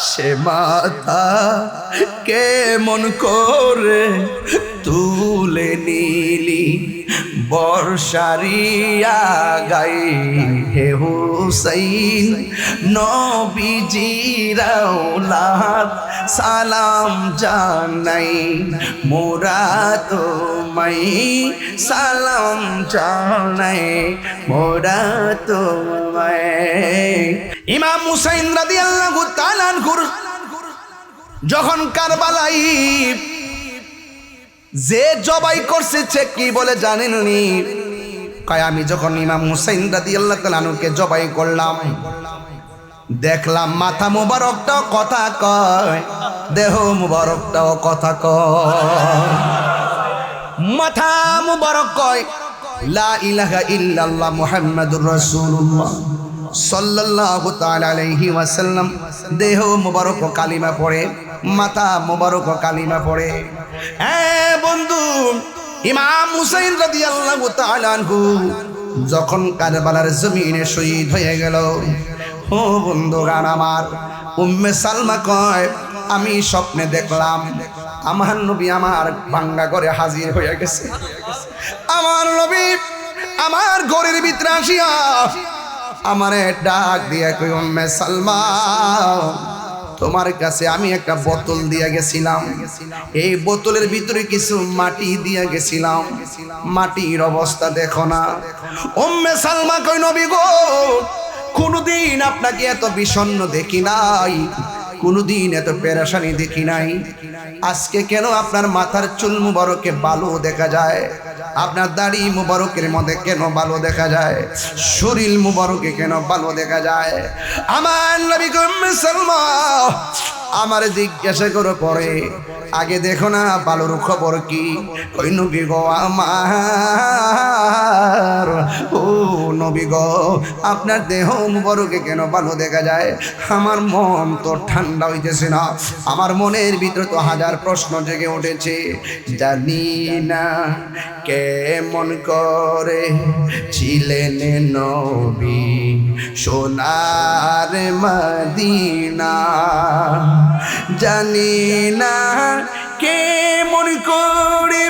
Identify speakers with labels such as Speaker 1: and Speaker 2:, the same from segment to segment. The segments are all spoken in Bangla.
Speaker 1: সে মাথা কেমন করে তুলে নিলি বর্ষারিয়া গাই হে হুসাইন নবীজির আওলাদ সালাম জানাই মোরা তোমায় সালাম জানাই মোরা তোমায়। ইমাম হুসাইন রাদিয়াল্লাহু তাআলা আনহু যখন কারবালাই যে জবাই করছে সে কি বলে জানেননি? কয় আমি যখন ইমাম হুসাইন রাদিয়াল্লাহু তাআলা আনহুকে জবাই করলাম দেখলাম মাথা মুবারকটাও কথা কয়, দেহ মুবারকটাও কথা কয়। মাথা মুবারক কয় লা ইলাহা ইল্লাল্লাহ মুহাম্মাদুর রাসূলুল্লাহ সাল্লাল্লাহু তাআলা আলাইহি ওয়াসাল্লাম। দেহ মুবারক কালিমা পড়ে, মাথা মুবারক কালিমা পড়ে। বন্ধু, ইমাম হুসাইন রাদিয়াল্লাহু তাআলা আনহু যখন কারবালার জমিনে শহীদ হয়ে গেল, ও বন্ধুগান আমার, উম্মে সালমা কয় আমি স্বপ্নে দেখলাম আমার নবী আমার ভাঙ্গা ঘরে হাজির হয়ে গেছে। আমার নবী আমার ঘরের ভিতরে আসিয়া আমারে ডাক দিয়া কই, উম্মে সালমা তোমার কাছে আমি একটা বোতল দিয়া গেছিলাম, এই বোতলের ভিতরে কিছু মাটি দিয়া গেছিলাম, মাটির অবস্থা দেখো না। উম্মে সালমা কই, নবী গো কোনদিন আপনাকে এত বিষণ্ণ দেখি নাই, কোনদিন এত পেরেশানি দেখি নাই। আজকে কেন আপনার মাথার চুল মুবারকে বালু দেখা যায়, আপনার দাড়ি মুবারকের মধ্যে কেন বালু দেখা যায়, শরীর মুবারকে কেন বালু দেখা যায়? আমার নবী উম্মে সালমা আমার জিজ্ঞাসা করে পরে আগে দেখো না বালুর খবর কি? ওই নবী গো আমার, ও নবী গো আপনার দেহ মুবারকে কেন ভালো দেখা যায়? আমার মন তো ঠান্ডা হইতেছে না, আমার মনের ভিতরে তো হাজার প্রশ্ন জেগে উঠেছে। জানি না কেমন করে ছিলেন নবী সোনার মদিনা, জানি না কেমন করে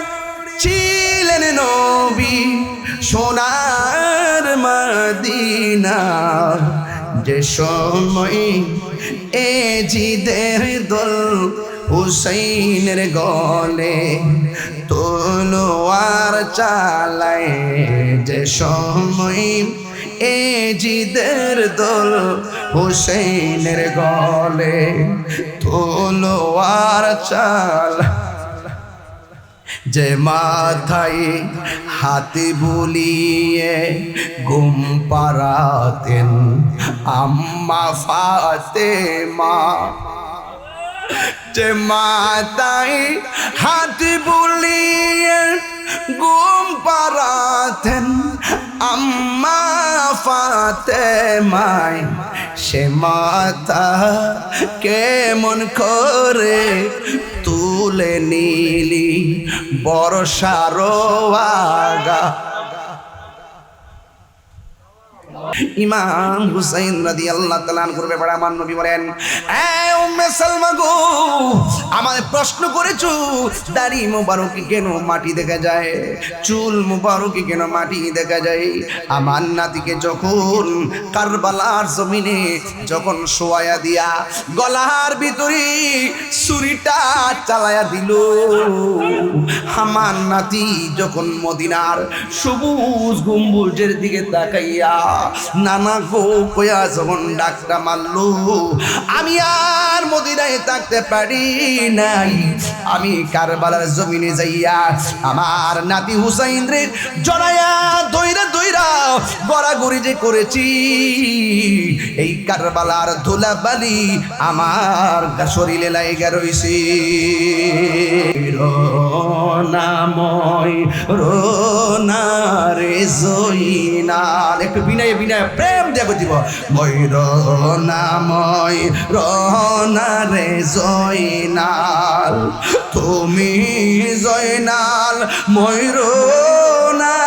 Speaker 1: ছিলেন নবী সোনার মদিনা, যে সময় এ জিদের দল হুসাইনের গলে তলোয়ার চালায়, যে সময় এ জিদের দল হুসাইনের গলে তলোয়ার চালায়, যে মাথায় হাতে বুলিয়ে ঘুম পাড়াতেন আম্মা ফাতেমা, যে মাথায় হাতে বুলিয়ে ঘুম পাড়াতেন আম্মা ফাতেমায়, সে মাথা কেমন করে তুলে নিলি বর্ষার আগা। ইমাম হুসাইন রাদিয়াল্লাহু তাআলা আনহুর ব্যাপারে আমার নবী বলেন, উম্মে সালমা গো আমায় প্রশ্ন করেছো দাড়ি মুবারকে কেন মাটি দেখা যায়, চুল মুবারকে কেন মাটি দেখা যায়? আমার নাতিকে যখন কারবালার জমিনে যখন শোয়া দিয়া গলার ভিতরে ছুরিটা চালায়া দিল, আমার নাতি যখন মদিনার সবুজ গম্বুজের দিকে তাকাইয়া নানা গো কয়া যখন ডাকটা মারলো, আমি আর মদিনায় থাকতে পারি নাই, আমি কারবালার জমিনে যাইয়া আমার নাতি হুসাইন রে জড়াইয়া দইরা দইরা গড়াগড়ি যে করেছি, এই কারবালার ধুলাবালি আমার শরীরে লাইগা রইছে। রোনাময় রোনারে জইনাল, একটু বিনয় বিনয় প্রেম দিয়ে দিব, রোনাময় রোনারে জইনাল, তুমি জয়নাল ময়ূরনা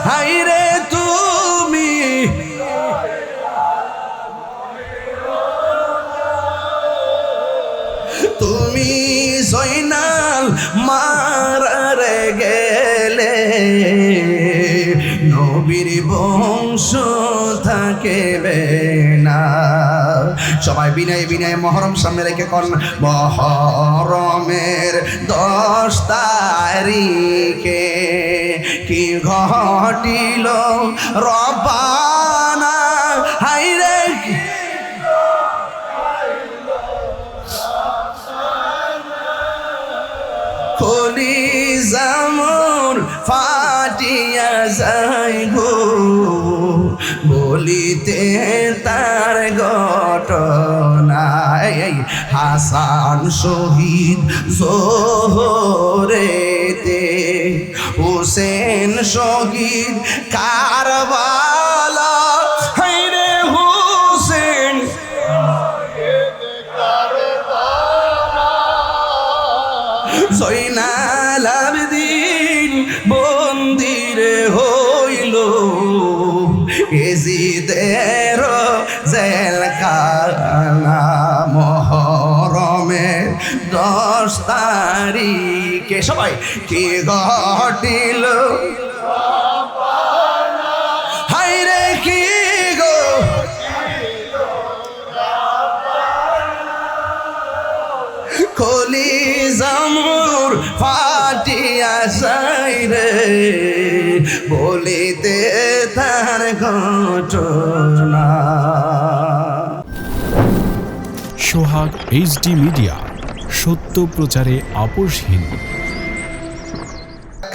Speaker 1: হাইরে তুমি তুমি জয়নাল মারারে গেলে নবীর বংশ থাকবে না। সবাই বিনয় বিনয় মহরম সামনে রেখে কোন মহরমের 10 তারিখে কি ঘটিল রব্বানা হায়রে কলিজামর ফাটিয়া যায় গো বলিতে তার ঘটনা। হাসান শহীদ জোহরেতে হুসেন শহীদ কারবালা হায়রে হুসেন জয়নাল আবেদিন বন্দিরে হইল এজিদের জেলখানা। মহরমের 10 তারিখে সবাই কি ঘটিল হায়রে কি গো কলিজামর ফাটিয়া যায় রে বলিতে তার ঘটনা।
Speaker 2: সোহাগ এইচডি মিডিয়া, সত্য প্রচারে আপোষহীন।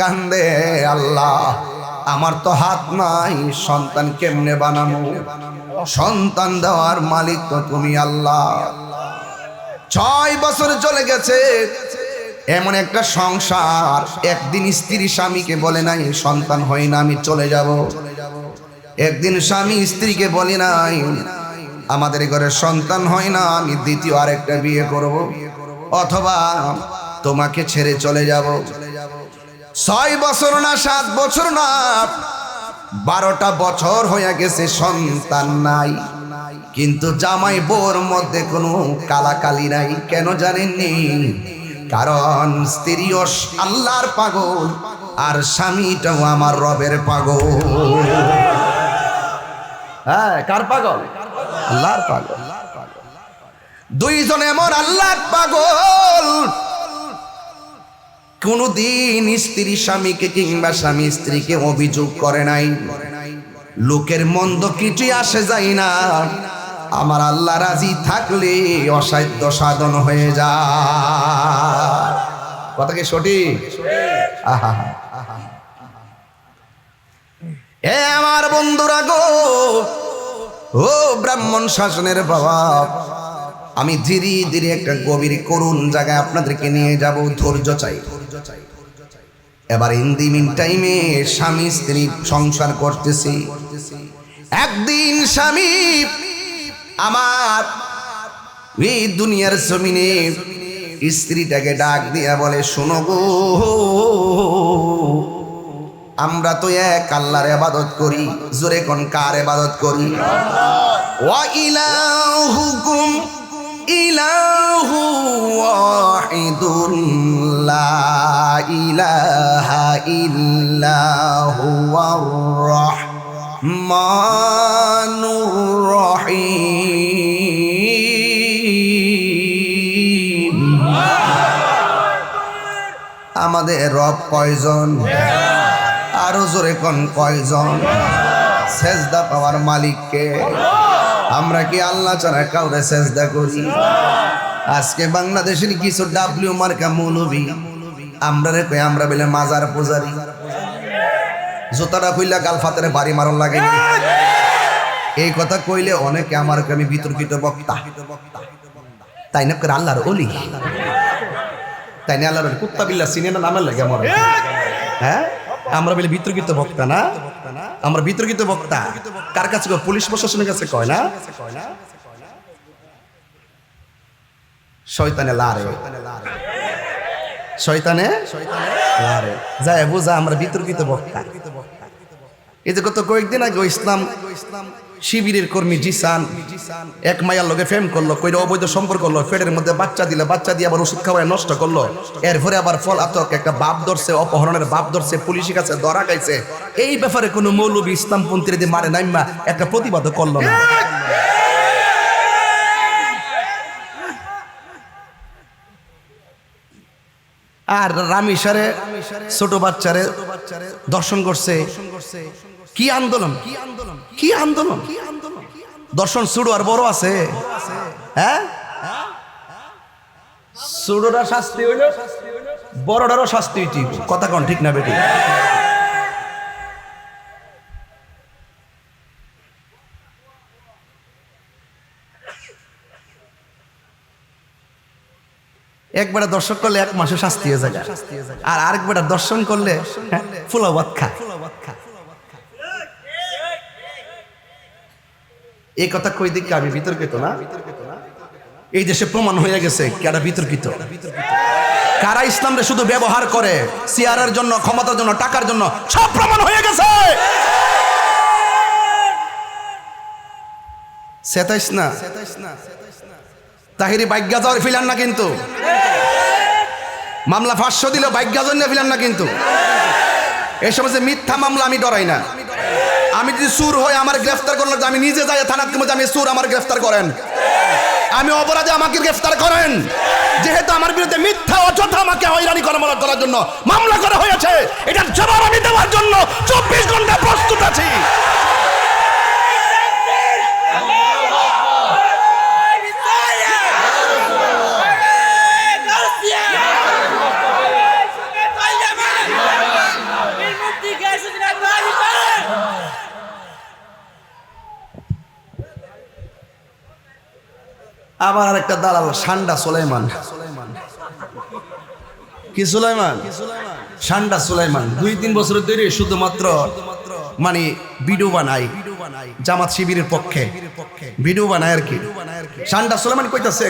Speaker 1: কান্দে আল্লাহ আমার তো হাত নাই, সন্তান কেমনে বানাবো? সন্তান দেওয়ার মালিক তো তুমি আল্লাহ। 6 বছর চলে গেছে, এমন একটা সংসার, একদিন স্ত্রী স্বামীকে বলে নাই সন্তান হয় না আমি চলে যাব। একদিন স্বামী স্ত্রীকে বলে নাই আমাদের ঘরে সন্তান হয় না আমি দ্বিতীয় আরেকটা বিয়ে করব, অথবা তোমাকে ছেড়ে চলে যাব। 6 বছর না 7 বছর না 12টা বছর হয়ে গেছে, সন্তান নাই। কিন্তু জামাই বউর মধ্যে কোনো কালাকালি নাই। কেন জানেননি? কারণ স্ত্রীও আল্লাহর পাগল আর স্বামীটাও আমার রবের পাগল। হ্যাঁ, কার পাগল? আল্লাহর পাগল। দুইজন এমন আল্লাহর পাগল, কোনদিন স্ত্রী স্বামীকে কিংবা স্বামী স্ত্রীকে অভিযোগ করে নাই। লোকের মন্দ কিছুই আসে যায় না, আমার আল্লাহ রাজি থাকলে অসাধ্য সাধন হয়ে যায়। কথা কি সঠিক? আহা, এ আমার বন্ধুরা গো, ও ব্রাহ্মণ শাসনের বাবা, আমি ধীরে ধীরে একটা গভীর করুণ জায়গায় আপনাদেরকে নিয়ে যাব। ধৈর্য চাই। এবার ইন দি মিন টাইমে স্বামী স্ত্রী সংসার করতেছি। একদিন স্বামী আমার এই দুনিয়ার জমিনে স্ত্রীটাকে ডাক দিয়া বলে, শোনো গো, আমরা তো এক আল্লাহর ইবাদত করি। জোরে কোন কার ইবাদত করি? ওয়া ইলাহুকুম ইলাহু ওয়াহিদুন লা ইলাহা ইল্লা হুয়ার রাহমানুর রহিম। আমাদের রব কয়জন? আরো জোরে কোন কয়জন? সেজদা পাওয়ার মালিককে। আমরা কি আল্লাহ ছাড়া কাউরে সেজদা করি? আজকে বাংলাদেশের কিছু ডাব্লিউ মার্কা মৌলবী আমরা রে কই আমরা বলে মাজার পূজারি। জোতাটা কইলা গাল ফাতেরে বাড়ি মারন লাগে। এই কথা কইলে অনেকে আমার আমি বিতর্কিত বক্তা, তাই না করে আল্লাহর ওলি, তাই না আল্লাহর কুত্তা বিল্লা চিনে না নামের লাগে আমার। হ্যাঁ, আমরা বলে বিতর্কিত বক্তা না? আমরা বিতর্কিত বক্তা কার কাছে? পুলিশ প্রশাসনের কাছে কয় না? শয়তানে লারে, শয়তানে লারে যায় বুঝা আমরা বিতর্কিত বক্তা। এই যে গত কয়েকদিন আগে ইসলাম শিবিরের কর্মী জিসান এক মাইয়ার লগে ফেম করলো, কইরা অবৈধ সম্পর্ক করলো, পেটের মধ্যে বাচ্চা দিলে, বাচ্চা দিয়ে আবার ওষুধ খাওয়ায় নষ্ট করলো। এরপরে আবার ফল আতক একটা বাপ ধরছে, অপহরণের বাপ ধরছে, পুলিশের কাছে ধরা খাইছে। এই ব্যাপারে কোনো মৌলবী ইসলামপন্থীদের মারে নাইমা একটা প্রতিবাদও করলো না। আর রামিসারে ছোট বাচ্চারে দর্শন করছে। কি আন্দোলন, কি আন্দোলন! দর্শন ছোট আর বড় আছে? হ্যাঁ, ছোটটা শাস্তি হইল, বড়টারও শাস্তি হইতি। কথা কোন ঠিক না বেটি? একবারে দর্শন করলে 1 মাসে শাস্তি হয়ে যায়, আর আরেকবার দর্শন করলে ফুলাবাদ খা। এই কথা কই দিকে আমি বিতর্কিত না? এই দেশে প্রমাণ হয়ে গেছে কারা বিতর্কিত। কারা ইসলামকে শুধু ব্যবহার করে সিয়ারের জন্য, ক্ষমতার জন্য, টাকার জন্য, সব প্রমাণ হয়ে গেছে। সেতাইস না তাহিরি বাইজ্ঞা যাওয়ার ফিলান না কিন্তু, মামলা 500 দিলে বাইজ্ঞা জন্য ফিলান না কিন্তু। এই সমস্ত মিথ্যা মামলা আমি ডরাই না। আমি যদি সুর হয়ে আমার গ্রেফতার করলো, আমি নিজে যাই থানার মধ্যে, আমি সুর, আমার গ্রেফতার করেন, আমি অপরাধে আমাকে গ্রেফতার করেন। যেহেতু আমার বিরুদ্ধে মিথ্যা অযথা আমাকে হয়রানি করার জন্য মামলা করা হয়েছে, এটার জবাব আমি দেওয়ার জন্য 24 ঘন্টা প্রস্তুত আছি। আবার আরেকটা দালাল সান্ডা সুলাইমান। কি সুলাইমান? সান্ডা সুলাইমান 2-3 বছর ধরে শুধুমাত্র মানে ভিডিও বানায়, জামাত শিবিরের পক্ষে ভিডিও বানায় আর কি। সান্ডা সুলাইমান কইতাছে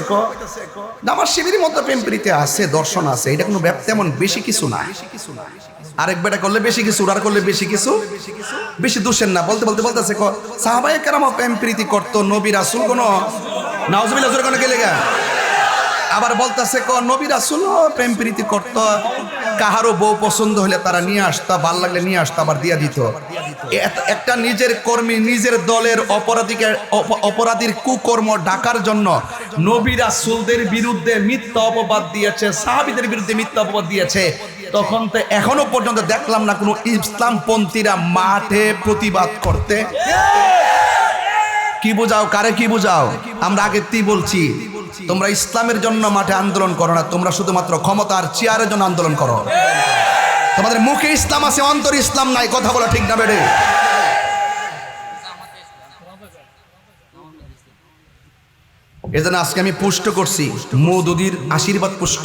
Speaker 1: জামাত শিবিরের মধ্যে প্রেম প্রীতি আছে, দর্শন আছে, এটা কোনো তেমন বেশি কিছু না। আরেক বেটা করলে বেশি কিছু, আর করলে বেশি কিছু, বেশি দোষের না। বলতে বলতে বলতেছে সাহাবায়ে কেরাম প্রেম প্রীতি করতো, নবী রাসূল কোন নাউজুবিল্লাহ জোরে কোন গেলে গা। আবার বলতেছে নবী রাসূল প্রেম প্রীতি করতো, কাহারও বউ পছন্দ হলে তারা নিয়ে আসতো, ভাল লাগলে নিয়ে আসতো, আবার দিয়া দিত। একটা নিজের কর্মী, নিজের দলের অপরাধীর কুকর্ম ঢাকার জন্য নবী রাসূলদের বিরুদ্ধে মিথ্যা অপবাদ দিয়েছে, সাহাবীদের বিরুদ্ধে মিথ্যা অপবাদ দিয়েছে। তখন তো এখনো পর্যন্ত দেখলাম না কোনো ইসলামপন্থীরা মাঠে প্রতিবাদ করতে। কি বুঝাও, কারে কি বুঝাও? আমরা আগেতেই বলছি, তোমরা ইসলামের জন্য মাঠে আন্দোলন করো না, তোমরা শুধুমাত্র ক্ষমতার চেয়ারের জন্য আন্দোলন করো। তোমাদের মুখে ইসলাম আছে, অন্তরে ইসলাম নাই। কথা বলা ঠিক না বেড়ে? এজন্য আজকে আমি পুষ্ট করছি মওদুদীর আশীর্বাদ পুষ্ট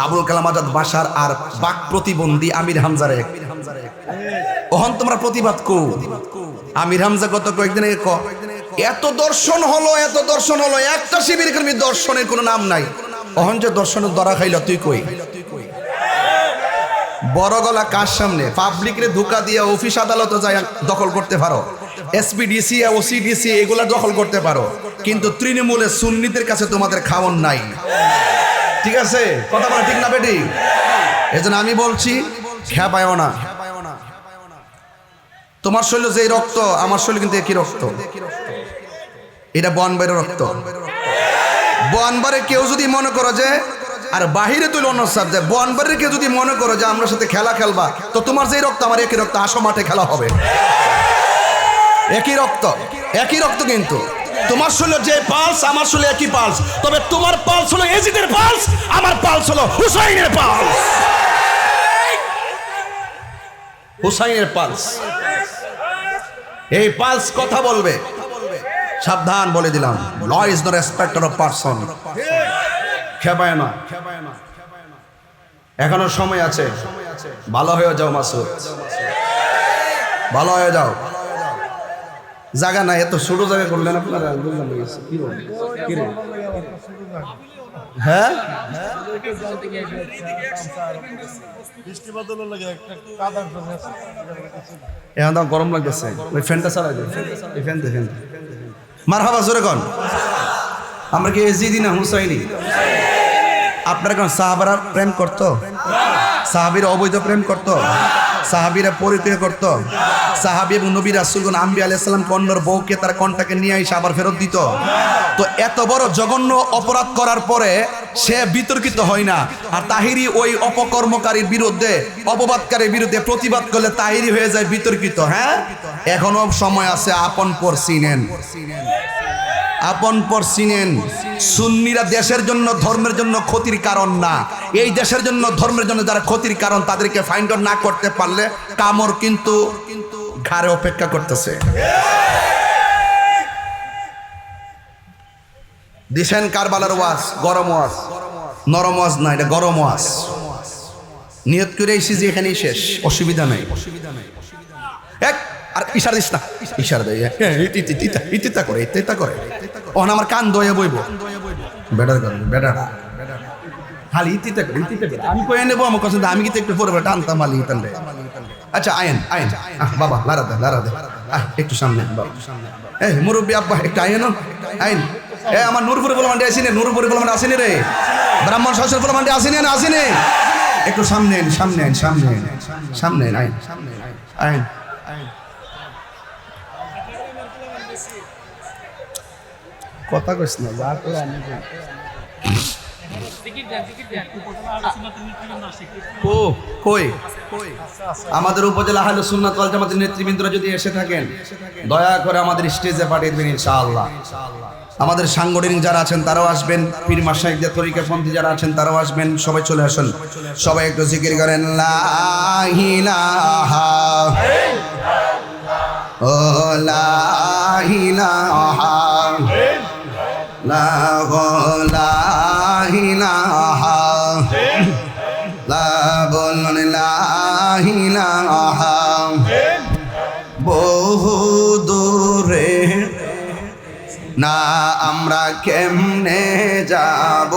Speaker 1: আবুল কালাম আজাদ বাশার আর বাক প্রতিবন্ধী আমির হামজারে। ওহন তোমরা প্রতিবাদ কো। আমির হামজা গত কয়েকদিন আগে এত দর্শন হলো, এত দর্শন হলো, একটা শিবির কর্মী দর্শনের কোনো নাম নাই। ওহন যে দর্শনের ধরা খাইল, তুই কই? বড় গলা কার সামনে? পাবলিকরে ধোকা দিয়ে অফিস আদালত যায় দখল করতে পারো, এসপিডিসি ওসিডিসি এগুলা দখল করতে পারো, কিন্তু তৃণমূলে সুন্নিদের কাছে তোমাদের খাওন নাই। ঠিক আছে, কথা বলা ঠিক না বেটি? এজন্য আমি বলছি খেপায়ও না। তোমার শরীরে যে রক্ত, আমার শরীরে কিন্তু একই রক্ত। এটা বনবাইয়ের রক্ত। বনবারে কেউ যদি মনে করো যে, আর বাহিরে তুই অন্য সাবজেক্ট, বনবারে কেউ যদি মনে করো যে আমরা সাথে খেলা খেলবা, তো তোমার যে রক্ত আমার একই রক্ত, আসো মাঠে খেলা হবে। একই রক্ত, একই রক্ত, কিন্তু তোমার শরীরে যে পালস আমার শরীরে একই পালস, তবে তোমার পালস হলো এজিদের পালস, আমার পালস হলো হুসাইনের পালস। হুসাইনের পালস, এই পালস কথা বলবে। সাবধান বলে দিলাম, law is the respecter of person. খেপায় না, এখনো সময় আছে। ভালো হয়ে যাও মাসুদ, ভালো হয়ে যাও। জায়গা নাই, এত ছোট জায়গা করলেন আপনারা। হ্যাঁ, এখন তো গরম লাগতেছে, ওই ফ্যানটা চালাই দে, এই ফ্যান দে, ফ্যান দে। মারহাবা জোরে কোন। আমরা কি এজিদি না হুসাইনি? আপনারা কোন সাহাবারা প্রেম করতো? সাহাবীরা অবৈধ প্রেম করতো? সাহাবীরা পরিচয় করতো? সাহাবী এবং নবী রাসূলগণ আম্বিয়া আলাইহিস সালাম কন্যর বউকে তার কন্টাকে নিয়ে এসে আবার ফেরত দিত? তো এত বড় জঘন্য অপরাধ করার পরে সে বিতর্কিত হয় না, আর তাহিরি ওই অপকর্মকারীর বিরুদ্ধে, অপবাদকারীর বিরুদ্ধে প্রতিবাদ করলে তাহিরি হয়ে যায় বিতর্কিত। হ্যাঁ, এখনো সময় আছে, আপন পর চিনেন, আপন পর চিনেন। সুন্নিরা দেশের জন্য ধর্মের জন্য ক্ষতির কারণ না, এই দেশের জন্য ধর্মের জন্য যারা ক্ষতির কারণ তাদেরকে ফাইন্ড আউট না করতে পারলে কামড় কিন্তু ঘাড়ে অপেক্ষা করতেছে। দিছেন কারবালার ওয়াজ, গরম ওয়াজ, নরম ওয়াজ না, এটা গরম ওয়াজ। নিয়ত করে এসেছি যে এখানেই শেষ, অসুবিধা নাই। এক আর ইশারা দিস না, ইশারা দেয় ইতিতা করে, ইতিতা করে। ওখানে আমার কান দয়ে বইব, বেটার করবে, বেটার খালি ইতিতা করে, ইতিতা করে। আমি কয়ে নেবো আমার কথা, আমি কিন্তু একটু পরে টানতাম আলি ইতানলে। আচ্ছা আয়েন আয়েন, বাবা লারা দে, লারা দে, একটু সামনে বাবা, এই মুরব্বী আব্বা একটু আয়েন, আইন। এ আমার নূরপুরে বলে মান্ডি আসিনি, নূরপুরে বলে মান্ডি আসিনি রে, ব্রাহ্মণ শাসন বলে মান্ডি আসিনি না, আসিনি। একটু সামনে আইন, সামনে আইন, সামনে আইন, সামনে আইন, আইন আইন। কথা কইস না, যা করে আমি ও কই আমাদের উপজেলা আহলে সুন্নাত ওয়াল জামাতের নেতৃবৃন্দরা যদি এসে থাকেন, দয়া করে আমাদের স্টেজে পাঠিয়ে দিবেন ইনশাআল্লাহ। আমাদের সাংগঠনিক যারা আছেন তারাও আসবেন, পীর মাশায়েখদের তরিকাপন্থী যারা আছেন তারাও আসবেন, সবাই চলে আসুন। সবাই একটু জিকির করেন, লা ইলাহা ও লা ইলাহা লা ইলাহা লা বলুন লা ইলাহা। বহু দূরে না আমরা কেমনে যাব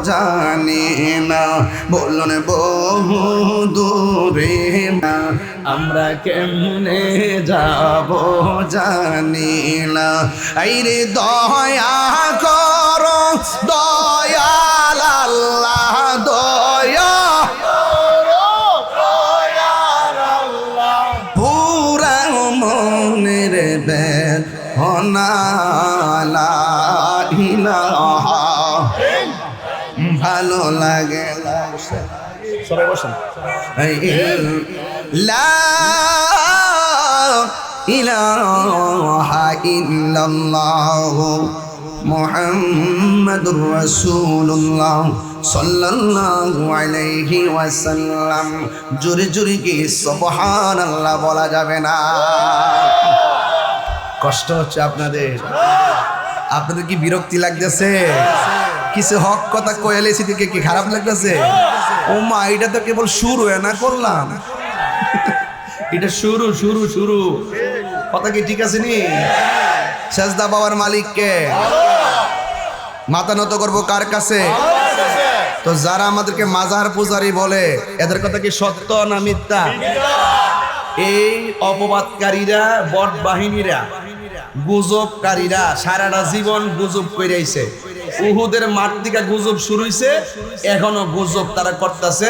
Speaker 1: জানি না, বলুন বহু দূরে না আমরা কেমনে যাব জানি না। এই রে দয়া করো দয়াল আল্লাহ, দয়া পুরা মনের বেদ হনালা ইলাহা। ভালো লাগে সবাই বসেন। লা ইলাহা ইল্লাল্লাহ মুহাম্মাদুর রাসূলুল্লাহ সাল্লাল্লাহু আলাইহি ওয়াসাল্লাম। জোরে জোরে কি সুবহানাল্লাহ বলা যাবে না? কষ্ট হচ্ছে আপনাদের? আপনাদের কি বিরক্তি লাগতেছে? কিছু হক কথা কয়েলেছি থেকে কি খারাপ লাগতেছে? ও মা, এটা তো কেবল শুরু না করলাম, এটা শুরু শুরু শুরু। কথা কি ঠিক আছে নি? সেজদা বাবার মালিককে, মাথা নত করবো কার কাছে? তো যারা আমাদেরকে মাজার পূজারি বলে এদের কথা কি সত্য না মিথ্যা? এই অপবাদকারীরা, বট বাহিনীরা, গুজবকারীরা সারাটা জীবন গুজব করে আইছে। উহুদের মাঠ থেকে গুজব শুরু হইছে, এখনো গুজব তারা করতেছে।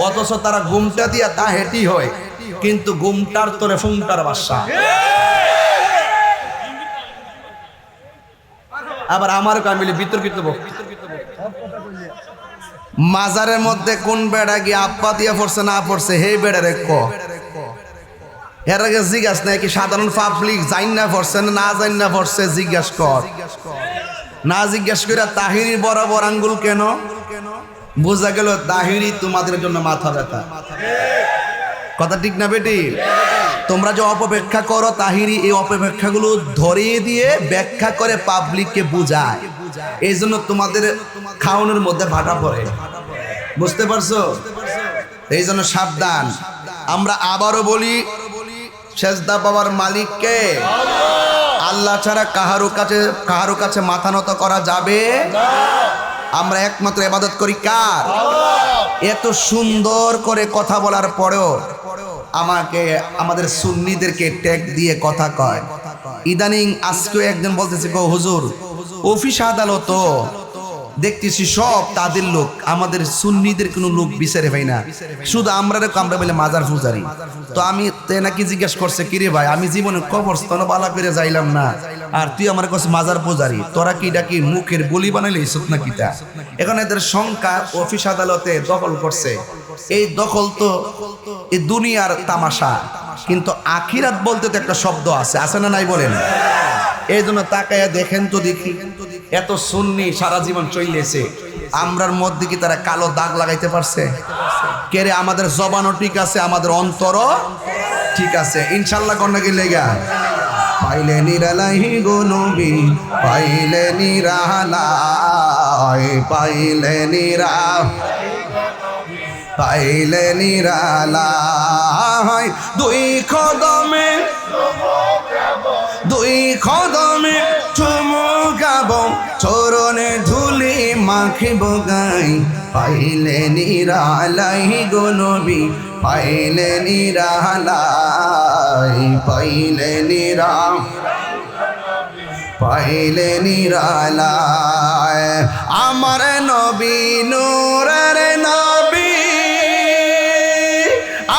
Speaker 1: অথচ তারা গুমটা দিয়া তা হেঁটি হয়, কিন্তু গুমটার তোরে ফুংটার বাসা। আবার আমার কামিলে বিতর্কিত মাজারের মধ্যে কোন বেড়া গিয়ে আপ্পা দিয়া পড়ছে না পড়ছে, হে বেড়ারে ক এর আগে জিজ্ঞাস নাই কি সাধারণ পাবলিক জাইন না পড়ছে না জাইন না পড়ছে, জিজ্ঞাস কর। না জিজ্ঞাস করে তাহিরি বরাবর আঙ্গুল কেন? বোঝা গেল তাহিরি তোমাদের জন্য মাথা ব্যথা। কথা ঠিক না বেটি? তোমরা যে অপব্যাখ্যা করো, তাহিরি এই অপব্যাখ্যাগুলো ধরিয়ে দিয়ে ব্যাখ্যা করে পাবলিককে বুঝায়, এই জন্য তোমাদের খাওয়ানোর মধ্যে ভাটা পড়ে। বুঝতে পারছো? এই জন্য সাবধান। আমরা আবারও বলি, সেজদা বাবার মালিককে, আল্লাহ ছাড়া কাহারো কাছে মাথা নত করা যাবে না। আমরা একমাত্র ইবাদত করি কার? এত সুন্দর করে কথা বলার পরেও আমাদের সুন্নিদেরকে ট্যাগ দিয়ে কথা কয়। ইদানিং আজকে একজন বলতেছে হুজুর অফিস আদালত দেখতেছি সব তাদের লোক, আমাদের সুন্নিদের কোনো লোক বিচারে পাই না, শুধু আমরা বলে মাজার পূজারি। তো আমি নাকি জিজ্ঞাসা করছে কিরে ভাই, আমি জীবনে কবরস্থান বালা করে যাইলাম না, আর তুই আমার কাছে মাজার পূজারি, তোরা কি ডাকি মুখের বলি বানাইলে ইসত নাকি তা? এখন এদের সংখ্যা অফিস আদালতে দখল করছে। এই দখল তো এই দুনিয়ার তামাশা, কিন্তু আখিরাত বলতে তো একটা শব্দ আছে না নাই বলেন? এই জন্য তাকায়া দেখেন তো দেখি, এত সুন্নি সারা জীবন চইলেছে, আমরার মধ্যে কি তারা কালো দাগ লাগাইতে পারছে? কেরে আমাদের জবানও ঠিক আছে, আমাদের অন্তরও ঠিক আছে, ইনশাল্লাহ কন্যা কি লেগা পাইলে নিরালাহি গো নবী, পাইলে নিরালাই, পাইলে নিরালাই, দুই কদমে চুমুকাব, চরণে ধুলি মাখিব গাই, পাইলে নিরালাই গো নবী, পাইলে নিরালাই, পাইলে নিরালাই, আমার নবী নূরের নবী,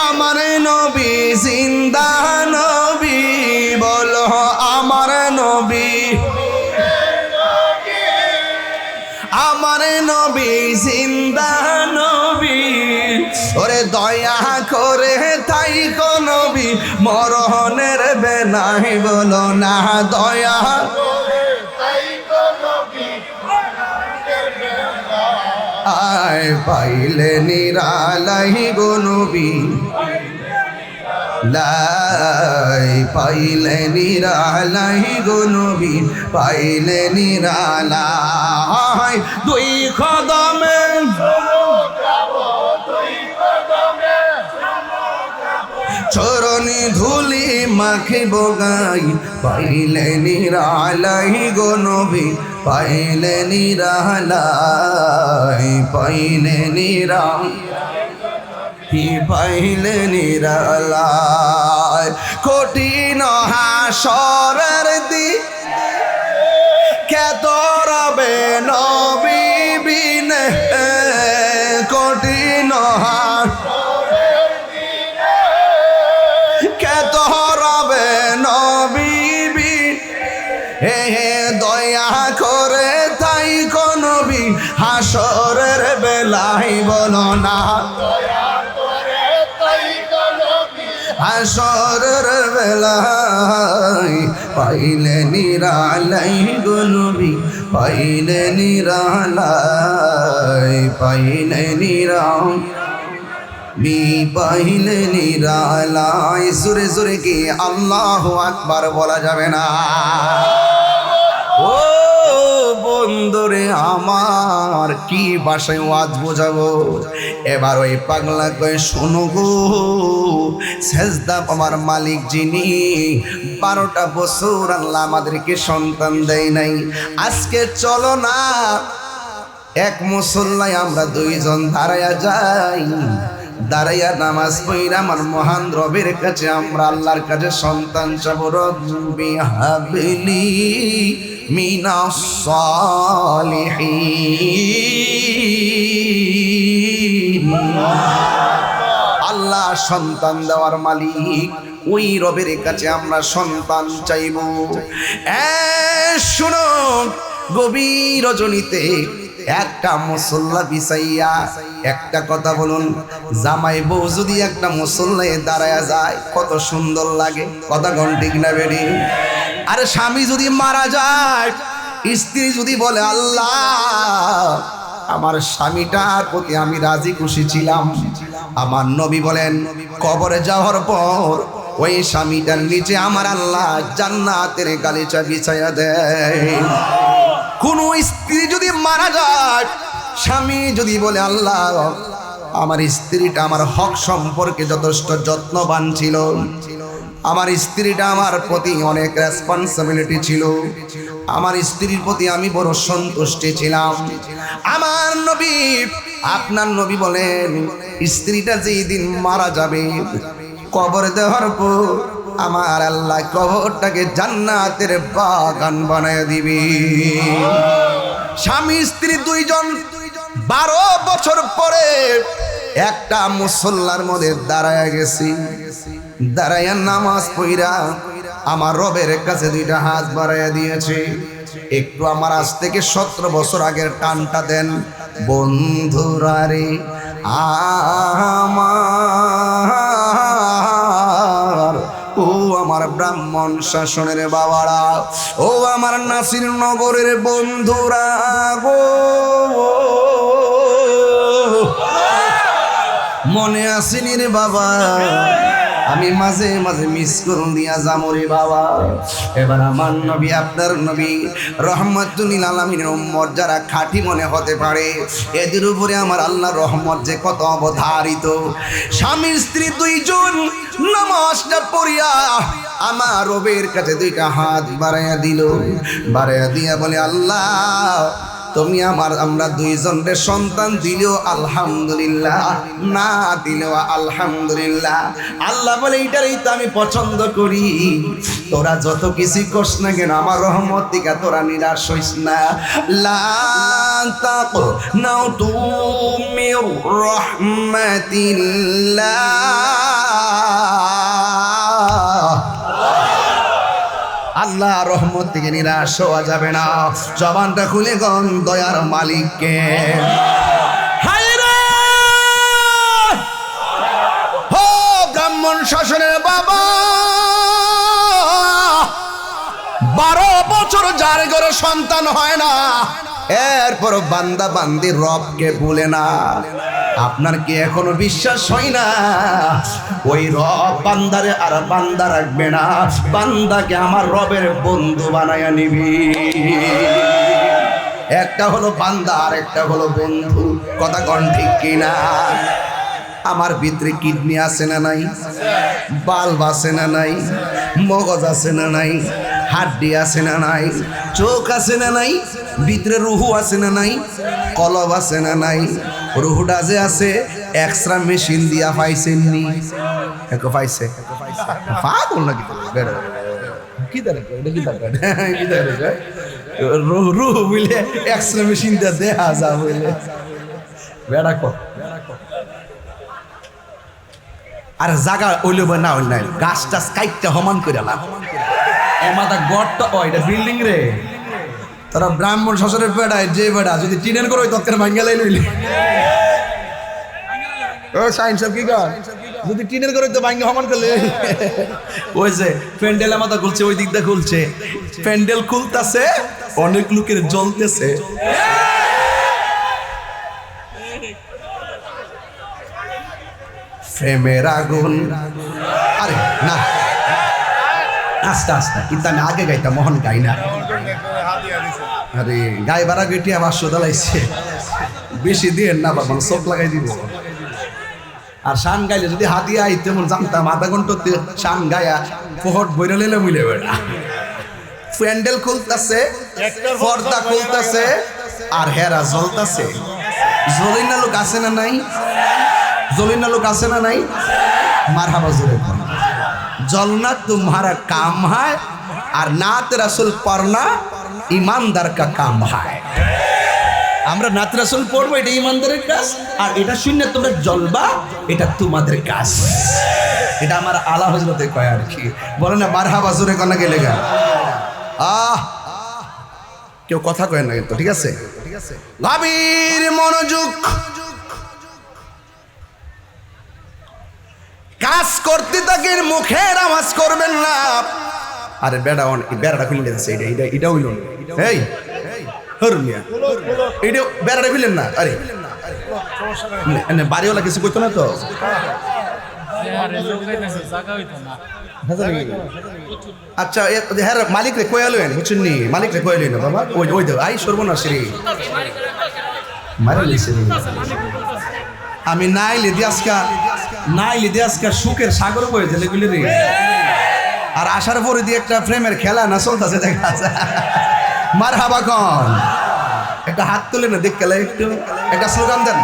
Speaker 1: আমার নবী জিন্দা নবী, বলো আমার নবী, আমার নবী জিন্দা নবী, ওরে দয়া করে তাই কো নবী, মরণের বেলায় বলো না দয়া, আয় পাইলে নিরালাই গো নবী, লাই পাইলে নিরালাই গো নবী, পাইলে নিরালাই, দুই কদমে চরণে ধুলি মাখিব গাই, পাইলে নিরালাই গো নবী, পাইলে নিরালাই, পাইলে পাইলে নিরালাই, কঠিন হাসরের দিন খ্যাত রবে নবী বিনে, কঠিন খ্যাত রবে নবী বিনে, দয়া করে তাই কো নবী, হাসরের বেলায় বলো না, হাসরের বেলায় পাইলে নিরালাই গো নবী, পাইলে নিরালাই, পাইলে পাইলে নিরালাই। জোরে জোরে কি আল্লাহু আকবার বলা যাবে না? ও বন্ধুরে আমার, কি ভাষায় ওয়াজ বোঝাবো? এবার ওই পাগলা কয়ে শোনো গো, সেজদা আমার মালিক যিনি 12টা বছর আল্লাহ আমাদেরকে সন্তান দেয় নাই, আজকে চলো না এক মুসল্লায় আমরা দুইজন দাঁড়াইয়া যাই, দাঁড়াইয়া নামাজ পড়া আমার মহান রবের কাছে আমরা আল্লাহর কাছে সন্তান চাবো। রব্বি হাবলি মিনাস সালিহিন, আল্লাহ সন্তান দেওয়ার মালিক, ওই রবের কাছে আমরা সন্তান চাইব। শুনো, গভীর রজনীতে একটা মুসল্লা বিছাইয়া একটা কথা বলুন, জামাই বউ যদি একটা মুসল্লায় দাঁড়ায়া যায় কত সুন্দর লাগে, কথা কোন ঠিক না বেরি? আরে স্বামী যদি মারা যায়, স্ত্রী যদি বলে আল্লাহ আমার স্বামীটার প্রতি আমি রাজি খুশি ছিলাম, আমার নবী বলেন কবরে যাওয়ার পর ওই স্বামীটার নিচে আমার আল্লাহ জান্নাতের গালিচা বিছাইয়া দেয়। কোন স্ত্রী যদি মারা যায়, স্বামী যদি বলে আল্লাহ আমার স্ত্রীটা আমার হক সম্পর্কে যথেষ্ট যত্নবান ছিল, আমার স্ত্রীটা আমার প্রতি অনেক রেসপন্সিবিলিটি ছিল, আমার স্ত্রীর প্রতি আমি বড় সন্তুষ্টি ছিলাম। আমার নবী, আপনার নবী বলেন স্ত্রীটা যেই দিন মারা যাবে, কবর দেওয়ার পর আমার আল্লাহ কবরটাকে জান্নাতের বাগান বানায় দিবি। স্বামী স্ত্রী দুইজন 12 বছর পরে একটা মুসল্লার মধ্যে দাঁড়ায় গেছি, দাঁড়াইয়া নামাজ পড়া আমার রবের কাছে দুইটা হাত বাড়াইয়া দিয়েছে। একটু আমার আজ থেকে 17 বছর আগের টানটা দেন বন্ধুরা রে আমার, ও আমার ব্রাহ্মণ শাসনের বাবারা, ও আমার নাসির নগরের বন্ধুরা গো, মনে আসেনি রে বাবা, আমি মাঝে মাঝে মিস করুন দিয়া যামরে বাবা। এবার আমার নবী, আপনার নবী রহমাতুল লিল আলামিনের উম্মত যারা খাঁটি মনে হতে পারে, এদের উপরে আমার আল্লাহর রহমত যে কত অবধারিত। স্বামী স্ত্রী দুইজন নামাজটা পড়িয়া আমার রবের কাছে দুইটা হাত বাড়াইয়া দিল, বাড়াইয়া দিয়া বলে আল্লাহ তুমি আমরা দুইজনের সন্তান দিলেও আলহামদুলিল্লাহ, না দিলেও আলহামদুলিল্লাহ। আল্লাহ বলে এইটারই তো আমি পছন্দ করি, তোরা যত কিছু করস না কেন আমার রহমত থেকে তোরা নিরাশ হইস না। লা তাকনাতু মির রাহমাতিল্লাহ, আল্লাহ রহমত থেকে নিরাশ হওয়া যাবে না। জবানটা খুলে গন দয়ার মালিককে। হো ব্রাহ্মণ শাসনের বাবা, 12 বছর যার ঘরে সন্তান হয় না, এরপর বান্দা বান্দি রবকে ভুলে না। আপনার কি এখনো বিশ্বাস হয় না ওই রব বান্দারে আর বান্দা রাখবে না, বান্দাকে আমার রবের বন্ধু বানায়া নিবি। একটা হলো বান্দা আর একটা হলো বন্ধু, কথা কন ঠিক কিনা? আমার ভিতরে কিডনি আছে না নাই, বাল্ব আছে না নাই, মগজ আছে না নাই, হাড্ডি আছে না নাই, চোখ আছে না নাই, ভিতরে রুহু আছে না নাই, কলব আছে না নাই। রুহুটা যে আছে এক্সট্রা মেশিন দিয়া পাইছেননি? একো পাইছে? পাগল নাকি কি রুহু বুঝলে এক্সট্রা মেশিন দিয়া দেখা যা বুঝলে বেড়া কর। আর জায়গা ওইল না হইল নাই, গাছ টাছ কাইটটা সমান করে লাভ এমাতা গড়টা ও এটা বিল্ডিং রে। তোরা ব্রাহ্মণ শ্বশুরের বেড়ায় যে বেড়া যদি টিনের করে তৎকার ভাঙ্গালাই লইলি ও সাইন সব কি কর, যদি টিনের করে তো ভাঙ্গা সমান করলে ওই যে প্যান্ডেল আমাদের খুলছে, ওই দিকটা খুলছে, প্যান্ডেল খুলতেছে, অনেক লোকের জ্বলতেছে। প্রেমের আগুন, আরে না আস্তে আস্তে, কিন্তু আমি আগে গাইতাম, মোহন গাই না। আরে গাই বাড়া গেটি আমার সোদালাইছে, বেশি দিয়ে না বাবা চোখ লাগাই দিব। আর শান গাইলে যদি হাতিয়া আইতে মন জানতাম, আধা ঘন্টা শান গায়া ফহট বইরা লেলে মিলে বেড়া। প্যান্ডেল খুলতেছে, পর্দা খুলতেছে, আর হেরা জ্বলতেছে। জ্বলিনা লোক আছে না নাই? জ্বলিনা লোক আছে না নাই? মারহাবা জোরে जलना तुम्हारा काम है और नात रसूल पढ़ना ईमानदार का काम है। আমরা নাত রাসূল পড়বো, এটা ইমানদারের কাজ, আর এটা শুনে তোমরা জ্বলবা, এটা তোমাদের কাজ। এটা আমার আলা হযরতে কয় আর কি, বলে না মারহাবা জোরে কোনা গেলে গা। কেউ কথা কয় না কিন্তু, ঠিক আছে? গভীর মনোযোগ, কাজ করতে থাকেন, মুখের আওয়াজ করবেন না। আরে বেড়া বেড়াটা খুলে দিচ্ছে, এটা এটা হইল এই হরমিয়া, এটা বেড়াটা খুলেন না। আরে বাড়িওয়ালা কিছু করতো না তো? আচ্ছা হ্যাঁ, মালিক রে কয়ে আলেন, বুঝছেন নি? মালিক রে কয়ে আলেন বাবা, ওই ওই দেখ আই সর্বনাশ রে মারি লিছে। আমি নাইলে দিয়ে আজকা সুখের সাগর বয়ে দিলে গুলি রে। আর আসার পরে দিয়ে একটা প্রেমের খেলা না চলতেছে দেখা যায়। মার হাবা কন, একটা হাত তুলে না দেখ খেলা, একটু একটা স্লোগান দেন।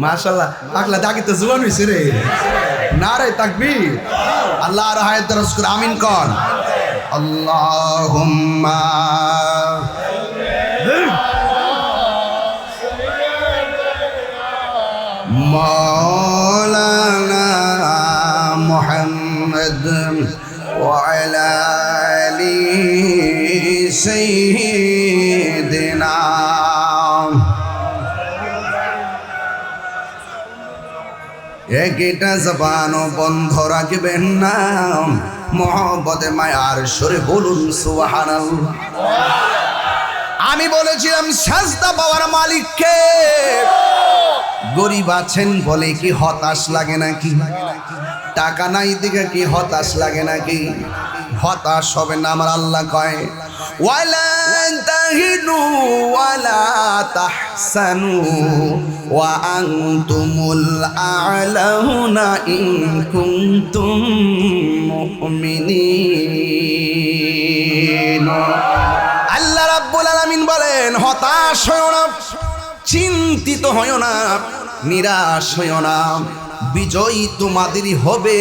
Speaker 1: মাশাআল্লাহ, পাগলা দাগি তো জোয়ান হইছে রে। নারে তাকবীর, আল্লাহর হায়াত রাসূল আমিন কোন। আল্লাহুম্মা মাওলানা মুহাম্মদ ওয়া আলা আলি সাইয়্যিদিনা। একটা জবানও বন্ধ রাখবেন না, মহব্বতে মায়ার সুরে বলুন সুবহানাল্লাহ। আমি বলেছিলাম সাজদা পাওয়ার মালিককে। গরিব আছেন বলে কি হতাশ লাগে নাকি? টাকা নাই দিকে কি হতাশ লাগে নাকি? হতাশ হবে না, আমার আল্লাহ কয় ওয়ালা তাহিনু ওয়ালা তাহসানু ওয়া আনতুমুল আ'লাউনা ইন কুনতুম মুমিনিন। আল্লাহ রাব্বুল আলামিন বলেন হতাশ হয়ো না, চিন্তিত হয়ো না, নিরাশ হয়ো না, বিজয়ী তোমাদেরই হবে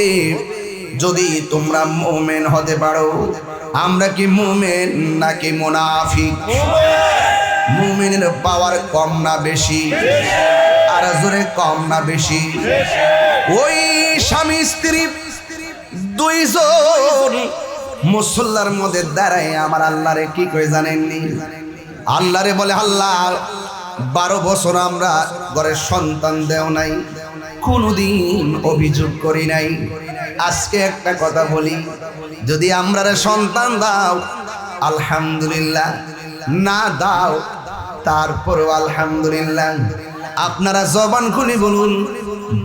Speaker 1: যদি তোমরা মুমিন হতে পারো। আমরা কি মুমিন নাকি মুনাফিক? মুমিনের পাওয়ার কম না বেশি? আর জোরে কম না বেশি? ওই স্বামী স্ত্রী দুইজন মুসল্লার মধ্যে দাঁড়ায় আমার আল্লাহরে কি কই জানেননি? আল্লাহরে বলে আল্লাহ 12 বছর আমরা ঘরের সন্তান দেও নাই, কোনদিন অভিযোগ করি নাই। আজকে একটা কথা বলি, যদি আমরা সন্তান দাও আলহামদুলিল্লাহ, না দাও তারপরও আলহামদুলিল্লাহ। আপনারা জবান খুলে বলুন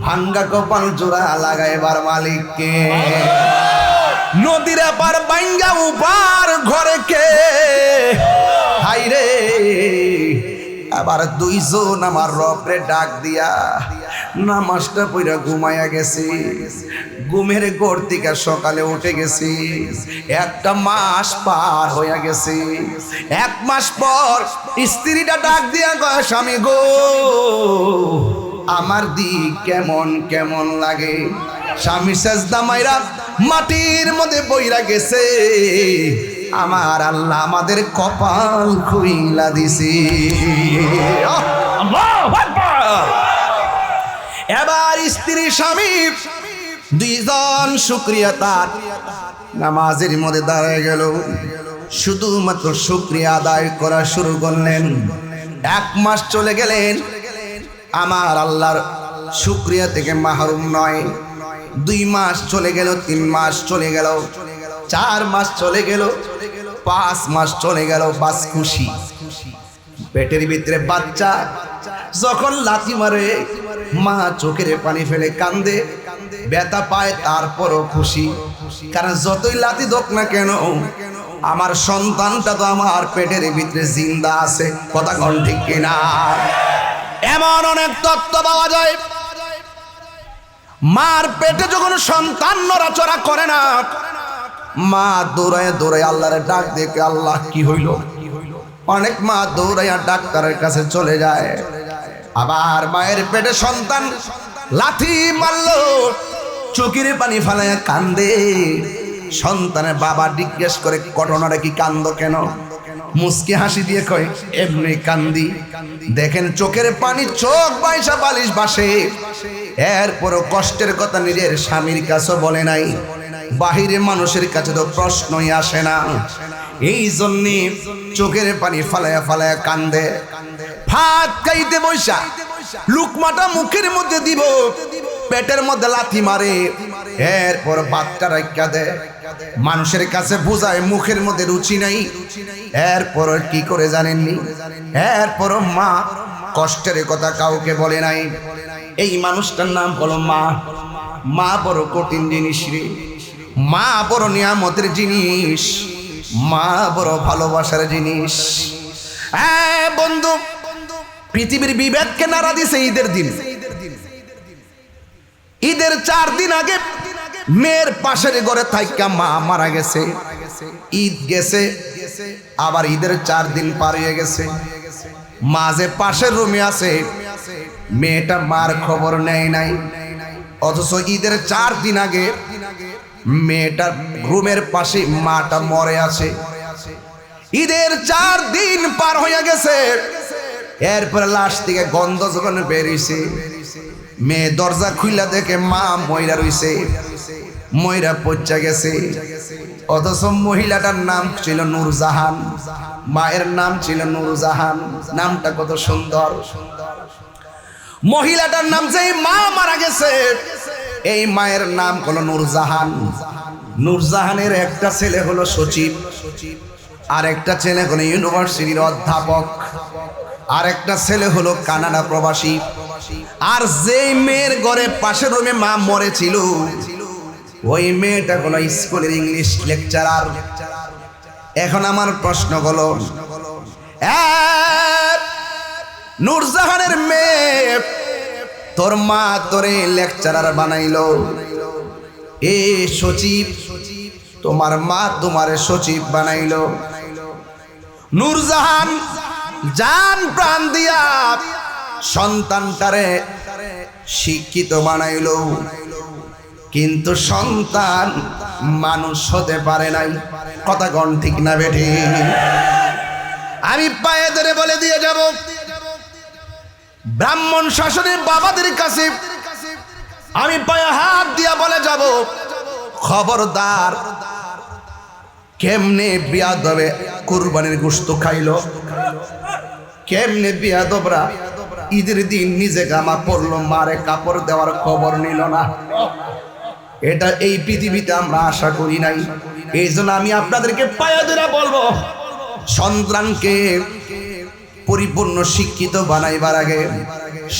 Speaker 1: ভাঙ্গা কপাল জোড়া লাগাইবার মালিককে। নদীর পার ভাঙ্গা উপার ঘরে কে? হাইরে আবার দুইজন আমার রবরে ডাক দিয়া নামাজটা পড়া ঘুমাইয়া গেছি। ঘুমের ঘর থেকে সকালে উঠে গেছি, একটা মাস পার হইয়া গেছে। 1 মাস পর স্ত্রীটা ডাক দিয়া কয় স্বামী গো আমার দিক কেমন কেমন লাগে। স্বামী সেজদা মাইরা মাটির মধ্যে বইরা গেছে। আমার আল্লাহ আমাদের কপাল খুইলা দিছে। আল্লাহু আকবার। এবার স্ত্রী স্বামী দুইজন শুকরিয়া তার নামাজের মধ্যে দাঁড়ায় গেল, শুধুমাত্র শুকরিয়া আদায় করা শুরু করলেন। 1 মাস চলে গেলেন, আমার আল্লাহর শুকরিয়া থেকে মাহরুম নয়। 2 মাস চলে গেল, 3 মাস চলে গেল, 4 মাস চলে গেল, 5 মাস চলে গেল। বাস খুশি, পেটের ভিতরে বাচ্চা। যখন লাথি মারে মা চোখের পানি ফেলে কান্দে, ব্যথা পায় তারপরও খুশি। কারণ যতই লাথি দোক না কেন আমার সন্তানটা তো আমার পেটের ভিতরে জিন্দা আছে। কথা কোন ঠিক কিনা? এমন অনেক তত্ত্ব পাওয়া যায়। মার পেটে যখন সন্তান নড়াচড়া করে না, মা দৌড়ায় দৌড়ায় আল্লাহরে ডাক দেখে আল্লাহ কি হইল। অনেক মা দৌড়াইয়া ডাক্তারের কাছে চলে যায়। আবার মায়ের পেটে সন্তান লাথি মারলো, চোখের পানি ফালাইয়া কান্দে। সন্তানের বাবা জিজ্ঞেস করে ঘটনাটা কি, কান্দ কেন? মুস্কি হাসি দিয়ে কয় এমনি কান্দি। দেখেন চোখের পানি, চোখ বাইসা বালিশ বাসে। এরপরও কষ্টের কথা নিজের স্বামীর কাছে বলে নাই, বাহিরের মানুষের কাছে তো প্রশ্নই আসে না। এই জন্যে চোখের পানি ফালায়া ফালায়া কান্দে। ভাত খাইতে বৈশা লুকমাটা মুখের মধ্যে দিব, পেটের মধ্যে লাথি মারে। এরপর ভাতটা রাখা দেয়, মানুষের কাছে বোঝায় মুখের মধ্যে রুচি নাই। এরপর কি করে জানেননি? এরপর মা কষ্টের কথা কাউকে বলে নাই। এই মানুষটার নাম হলো মা। মা বড় কঠিন জিনিস রে, মা বড় নিয়ামতের জিনিস, মা বড় ভালোবাসার জিনিস। হ্যাঁ বন্ধু, পৃথিবীর বিভেদকে নাড়া দিছে ঈদের দিন। ঈদের 4 দিন আগে মেয়ের পাশের ঘরে থাইকা মা মারা গেছে। ঈদ গেছে, আবার ঈদের 4 দিন পার হয়ে গেছে। মা যে পাশের রুমে আছে, মেয়েটা মার খবর নেয় নাই। অথচ ঈদের 4 দিন আগে মেয়েটার রুমের পাশে মাটা মরে আছে। ঈদের 4 দিন পার হয়ে গেছে, এরপরে লাশ থেকে গন্ধ যখন বেরিয়েছে, মেয়ে দরজা খুইলা দেখে মা ময়রা রইছে, ময়রা পচা গেছে। অথচ মহিলাটার নাম ছিল নূরজাহান, মায়ের নাম ছিল নূরজাহান। নামটা কত সুন্দর। মহিলাটার নাম যে মা মারা গেছে, এই মায়ের নাম হলো নূরজাহান। নূরজাহানের একটা ছেলে হলো সচিব, আর একটা ছেলে হলো ইউনিভার্সিটির অধ্যাপক, আর একটা ছেলে হলো কানাডা প্রবাসী। আর যেই মেয়ের ঘরে পাশের রুমে মা মরেছিল, ওই মেয়েটা হলো স্কুলের ইংলিশ লেকচারার। এখন আমার প্রশ্ন হলো, নূরজাহানের মেয়ে, তোর মা তোরে লেকচারার বানাইলো, এ সচিব, তোমার মা তোমারে সচিব বানাইলো। নূরজাহান জান প্রাণ দিয়া সন্তানটারে শিক্ষিত বানাইলো, কিন্তু সন্তান মানুষ হতে পারে নাই। কথা কোন ঠিক না বেঠি? আমি পায়ে ধরে বলে দিয়ে যাব, ব্রাহ্মণ শাসনের বাবাদের কাছে আমি পায়ে হাত দিয়া বলে যাব, খবরদার, কেমনে বিয়াদবে কুরবানির গোশত খাইলো, কেমনে বিয়াদবরা ঈদের দিন নিজে গামা পরলো, মারে কাপড় দেওয়ার খবর নিল না। এটা এই পৃথিবীতে আমরা আশা করি নাই। এই জন্য আমি আপনাদেরকে পায়ে ধরে বলবো, সন্তানকে পরিপূর্ণ শিক্ষিত বানাইবার আগে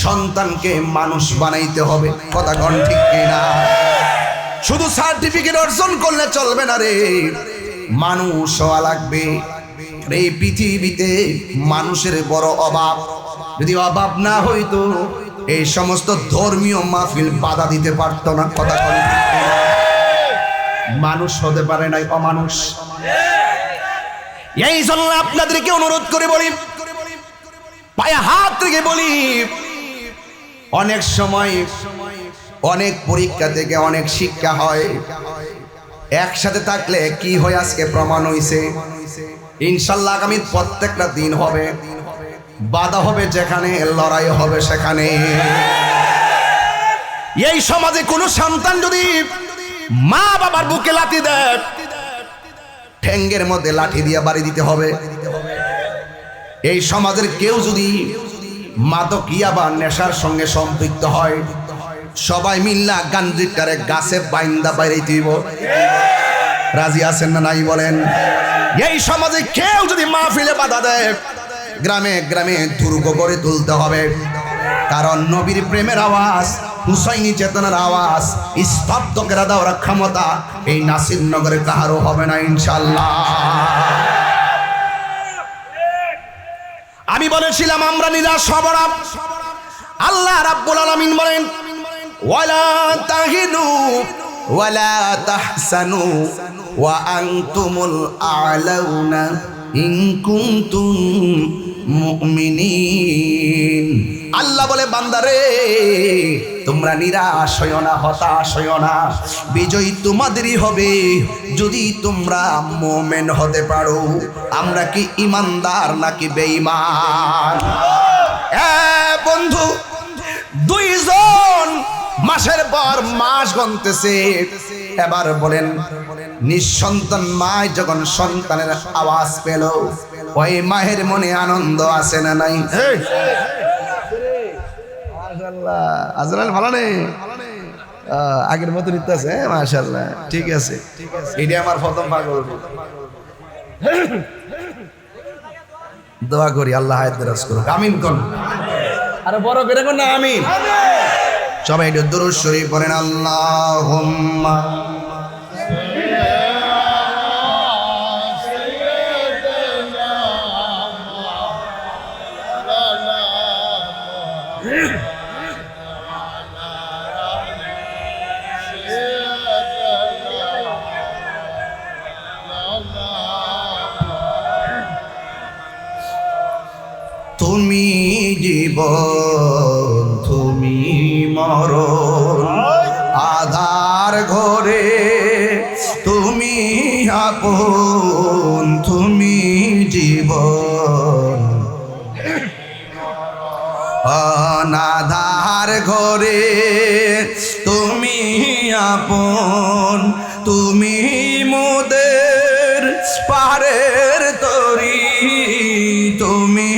Speaker 1: সন্তানকে মানুষ বানাইতে হবে। কথা কোন ঠিক কিনা? শুধু সার্টিফিকেট অর্জন করলে চলবে না রে, মানুষ হওয়া লাগবে। এই পৃথিবীতে মানুষের বড় অভাব। যদি অভাব না হইতো, এই সমস্ত ধর্মীয় মাহফিল বাধা দিতে পারতো না। কথা কোন ঠিক কিনা? মানুষ হতে পারে নাই, অমানুষ। এই জন্য আপনাদেরকে অনুরোধ করে বলি, পায়ে হাত থেকে বলি, অনেক সময় অনেক পরীক্ষা থেকে অনেক শিক্ষা হয়, একসাথে থাকলে কি হয় আজকে প্রমাণ হইছে। ইনশাল্লাহ আগামী প্রত্যেকটা দিন হবে, বাধা হবে যেখানে, লড়াই হবে সেখানে। এই সমাজে কোনো সন্তান যদি মা বাবার বুকে লাথি দেয়, ঠ্যাঙ্গের মধ্যে লাঠি দিয়ে বাড়ি দিতে হবে। এই সমাজের কেউ যদি মাদকিয়া বা নেশার সঙ্গে সম্পৃক্ত হয়, সবাই মিল্লা গান্ধিকারে গাছে বাইন্দা বাইরে দিব। রাজি আছেন না নাই বলেন? এই সমাজে কেউ যদি মাহফিলে বাধা দেয়, গ্রামে গ্রামে দুর্গ গড়ে তুলতে হবে। কারণ নবীর প্রেমের আওয়াজ, হুসাইনি চেতনার আওয়াজ স্তব্ধ করে দেওয়ার ক্ষমতা এই নাসিরনগরে কারো হবে না ইনশাআল্লাহ। আমি বলেছিলাম আমরা নিরাশ হব না। আল্লাহ রাব্বুল আলামিন বলেন, ওয়ালা তাহিনু ওয়ালা তাহসানু ওয়া আনতুমুল আ'লাউনা ইন কুনতুম মুমিনিন। আল্লাহ বলে, বান্দারে তোমরা নিরাশ হইও না, হতাশ হইও না, বিজয় তোমাদেরই হবে যদি তোমরা মুমিন হতে পারো। আমরা কি ইমানদার নাকি বেঈমান? বন্ধু, দুইজন মাসের পর মাস গন্তেছে। এবার বলেন, নিঃসন্তান মায় যখন সন্তানের আওয়াজ পেল, ওই মায়ের মনে আনন্দ আছে না নাই? মাশাআল্লাহ, ভালো নেই, আগের মতো নিতে আছে। মাশাআল্লাহ, ঠিক আছে। এটা আমার প্রথম পাগল। দোয়া করি আল্লাহ হায়াত দারাজ করুক। আমিন কোন? আরে বড় করে কোন? আমিন। সবাই একটু দুরূদ শরীফ পড়েন আল্লাহুম্মা তুমি জীবন তুমি মরণ আধার ঘরে তুমি আপন তুমি জীবন অনাধার ঘরে তুমি আপন তুমি মোদের পারের তরি তুমি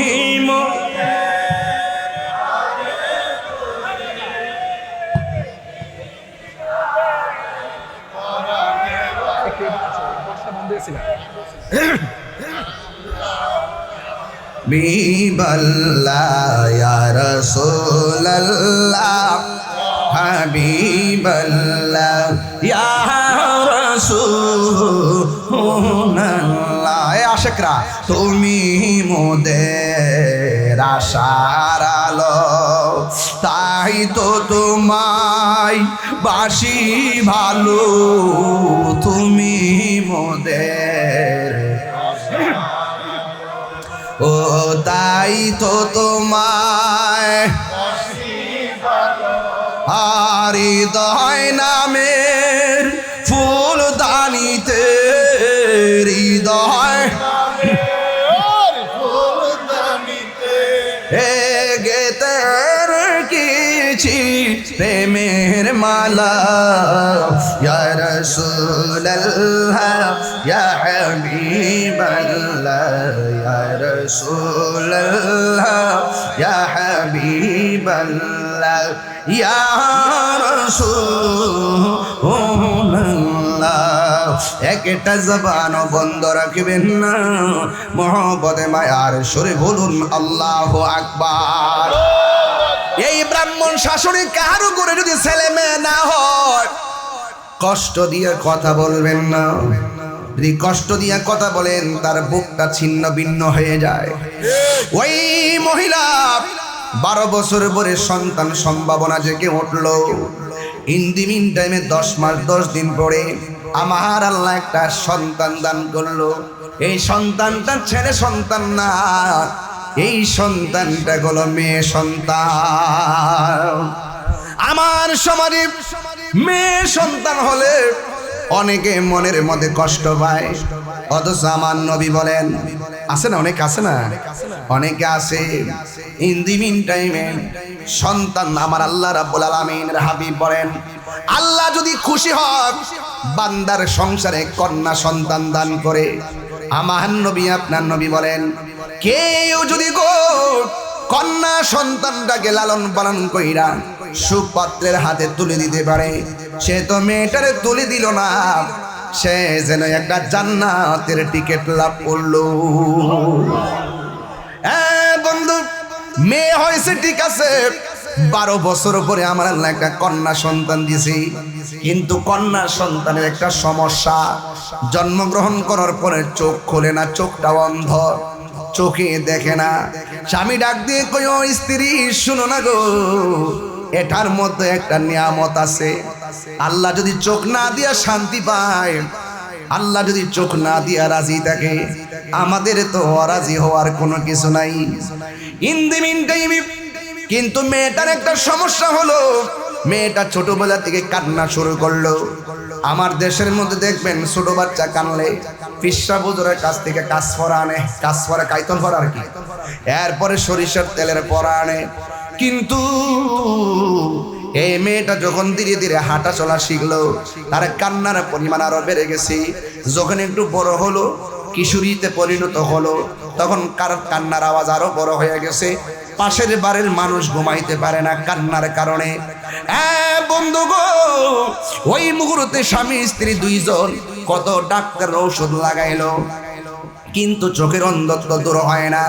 Speaker 1: হাবিবাল্লাহ ইয়া রাসূলুল্লাহ হাবিবাল্লাহ ইয়া রাসূলুল্লাহ আশিকরা তুমি মোদের আশার আলো তাই তো তোমায় বাসি ভালো তুমি মোদের ও তাই তো তোমায় আর হৃদয় নামের ফুলদানিতে হৃদয় গেতে রেখেছি প্রেমের মালা ইয়া রাসূলুল্লাহ ইয়া হাবিবাল্লাহ ইয়া রাসূলুল্লাহ ইয়া হাবিবাল্লাহ ইয়া রাসূলুল্লাহ একটা জবান বন্ধ রাখবেন না মহব্বতে মায়ার সুরে বলুন আল্লাহু আকবার এই ব্রাহ্মণ শাসনে কারো করে যদি ছেলে মেয়ে না হয় কষ্ট দিয়ে কথা বলবেন না যদি কষ্ট দিয়ে কথা বলেন তার বুকটা ছিন্ন ভিন্ন হয়ে যায় ওই মহিলা 12 বছর পরে সন্তান সম্ভাবনা জেগে উঠল ইন দি মিন টাইমে 10 মাস 10 দিন পরে আমার আল্লাহ একটা সন্তান দান করলো এই সন্তানটা ছেলে সন্তান না এই সন্তানটা হলো মেয়ে সন্তান আমার সমাজে মেয়ে সন্তান হলে অনেকে মনের মধ্যে কষ্ট পায় অথচ আমার নবী বলেন আছে না অনেক আছে না অনেকে আছে ইন দি মিন টাইমে সন্তান আমার আল্লাহ রাব্বুল আলামিনের হাবিব বলেন আল্লাহ যদি খুশি হয় বান্দার সংসারে কন্যা সন্তান দান করে আমার নবী আপনার নবী বলেন কেউ যদি গো কন্যা সন্তানটাকে লালন পালন কইরা সুপাত্রের হাতে তুলে দিতে পারে সে তো মেয়েটারে তুলে দিল না সে যেন একটা জান্নাতের টিকিট লাভ করলো বন্ধু মেয়ে হয়েছে ঠিক আছে 12 বছর পরে আমার আল্লাহ একটা কন্যা সন্তান দিয়েছে কিন্তু কন্যা সন্তানের একটা সমস্যা জন্মগ্রহণ করার পরে চোখ খোলে না চোখটা অন্ধ চোখে দেখে না স্বামী ডাক দিয়ে কই ও স্ত্রী শুনো না গো এটার মধ্যে একটা নিয়ামত আছে আল্লাহ যদি চোখ না দিয়া শান্তি পায় আল্লাহ যদি চোখ না দিয়া রাজি থাকে আমাদের তো অরাজি হওয়ার কোনো কিছু নাই ইন দি মিন টাইমে কিন্তু মেয়েটার একটা সমস্যা হলো মেয়েটা ছোটবেলা থেকে কান্না শুরু করলো আমার দেশের মধ্যে দেখবেন ছোট বাচ্চা কানলে পিসা বুজুরের কাছ থেকে কাসফরা আনে কাসফরা কাইতন ফরা আর কি এরপরে সরিষার তেলের পরা আনে কিন্তু এই মেয়েটা যখন ধীরে ধীরে হাঁটা চলা শিখলো তার কান্নার পরিমাণ আরো বেড়ে গেছে যখন একটু বড় হলো কিশোরীতে পরিণত হলো তখন কার কান্নার আওয়াজ আরো বড় হয়ে গেছে পাশের বাড়ির মানুষ ঘুমাইতে পারে না কান্নার কারণে বন্ধু গো ওই মুহূর্তে স্বামী স্ত্রী দুইজন কত ডাক্তার ঔষধ লাগাইলো কিন্তু চোখের অন্ধত্ব দূর হয় না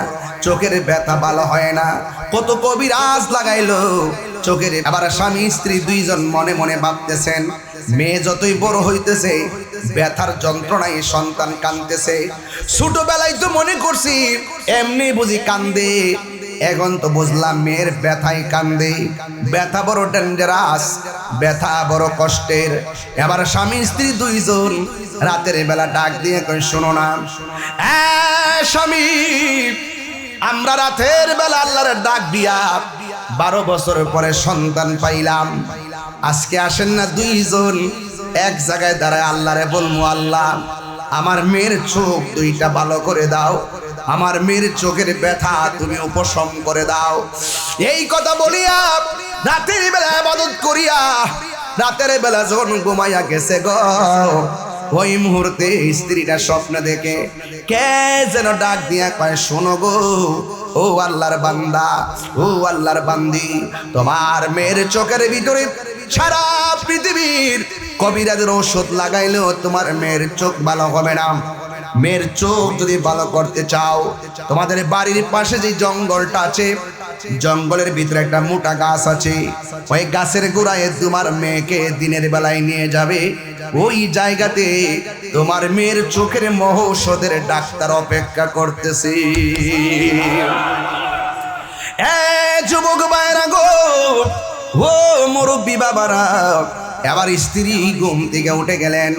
Speaker 1: চোখের ব্যথা ভালো হয় না কত কবিরাজ লাগাইলো চোখের আবার স্বামী স্ত্রী দুইজন মনে মনে ভাবতেছেন, মেয়ে যতই বড় হইতেছে ব্যথার যন্ত্রণায় সন্তান কাঁদতেছে। ছোটবেলায় তো মনে করছি এমনি বুঝি কান্দে, এখন তো বুঝলাম মেয়ের ব্যথায় কান্দে। ব্যথা বড় ডেঞ্জারাস, ব্যথা বড় কষ্টের। এবার স্বামী স্ত্রী দুইজন রাতের বেলা ডাক দিয়ে কই, শোনো না স্বামী, আমরা রাতের বেলা আল্লাহর ডাক দিয়া 12 বছর পরে সন্তান পাইলাম। আজকে আসেন না দুইজন এক জায়গায় দাঁড়ায় আল্লাহরে বলবো, আল্লাহ আমার মেয়ের চোখ দুইটা ভালো করে দাও, আমার মেয়ের চোখের ব্যথা তুমি উপশম করে দাও। এই কথা বলিয়া রাতের বেলা ইবাদত করিয়া রাতের বেলা যখন ঘুমাইয়া গেছে গো, ওই মুহূর্তে স্ত্রীটা স্বপ্ন দেখে কে যেন ডাক দিয়া কয়, শোনো গো ও আল্লাহর বান্দা, ও আল্লাহর বান্দি, তোমার মেয়ের চোখের ভিতরে সারা পৃথিবীর কবিরাজের ঔষধ লাগাইলেও তোমার মেয়ের চোখ ভালো হবে না। মেয়ের চোখ যদি ভালো করতে চাও, তোমাদের বাড়ির পাশে যে জঙ্গলটা আছে, জঙ্গলের ভিতরে একটা মোটা গাছ আছে, ওই গাছের গোড়ায় তোমার মেয়েকে দিনের বেলায় নিয়ে যাবে। ওই জায়গাতে তোমার মেয়ের চোখের মহৌষধের ডাক্তার অপেক্ষা করতেছে। যুবক ভাইরা গো, ও মুরব্বী বাবারা, এবার স্ত্রী ঘুম থেকে উঠে গেলেন।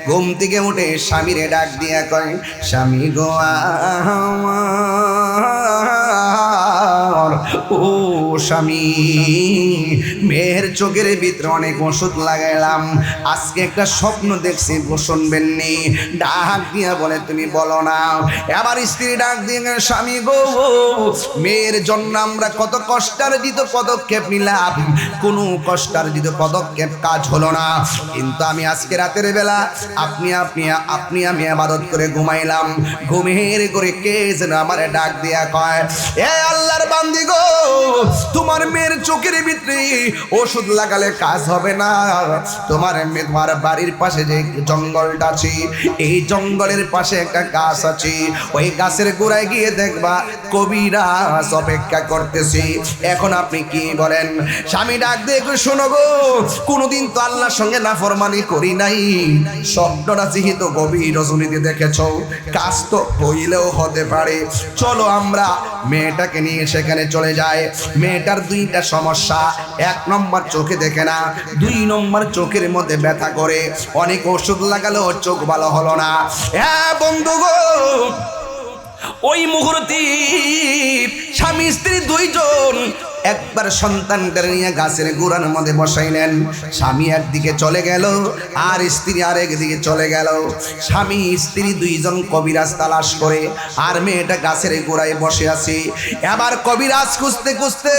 Speaker 1: ঘুম থেকে উঠে স্বামীরে ডাক দিয়া কয়, স্বামী গো আমার, ও স্বামী, মেয়ের চোখের ভিতরে অনেক ওষুধ লাগাইলাম, আজকে একটা স্বপ্ন দেখছি, শুনবেন নি? ডাক দিয়া বলে, তুমি বলো না। এবার স্ত্রী ডাক দিয়ে, স্বামী গো, মেয়ের জন্য আমরা কত কষ্টার্জিত পদক্ষেপ নিলাম, কোনো কষ্টার্জিত পদক্ষেপ কাজ হলো না। কিন্তু আমি আজকে রাতের বেলা আপনি আমি ইবাদত করে ঘুমাইলাম, ঘুমের করে কে যেন আমার ডাক দিয়া কয়, এ আল্লাহর বান্দি গো, তোমার মেয়ের চোখের ভিতরে ওষুধ লাগালে কাজ হবে না। তোমার বাড়ির পাশে যে জঙ্গলটা আছে, এই জঙ্গলের পাশে একটা গাছ আছে, ওই গাছের গোড়ায় গিয়ে দেখবা কবিরাজ অপেক্ষা করতেছি। এখন আপনি কি বলেন? স্বামী ডাক দিয়ে, শোনো গো, কোনোদিন তো আল্লাহর সঙ্গে নাফরমানি করি নাই, স্বপ্নটা যেহেতু গভীর রজনীতে দেখেছ, কাজ তো হইলেও হতে পারে, চলো আমরা মেয়েটাকে নিয়ে সেখানে চলে যায়। মেয়েটার দুইটা সমস্যা, 1 নম্বর চোখে দেখে না, 2 নম্বর চোখের মধ্যে ব্যথা করে, অনেক ওষুধ লাগালেও চোখ ভালো হলো না। হ্যাঁ বন্ধু গো, ওই মুহূর্তে স্বামী স্ত্রী দুইজন একবার সন্তানদের নিয়ে গাছের গোড়ার মধ্যে বসাইলেন। স্বামী একদিকে চলে গেল আর স্ত্রী আরেক দিকে চলে গেল। স্বামী স্ত্রী দুইজন কবিরাজ তালাশ করে, আর মেয়েটা গাছের গোড়ায় বসে আছে। এবার কবিরাজ খুঁজতে খুঁজতে,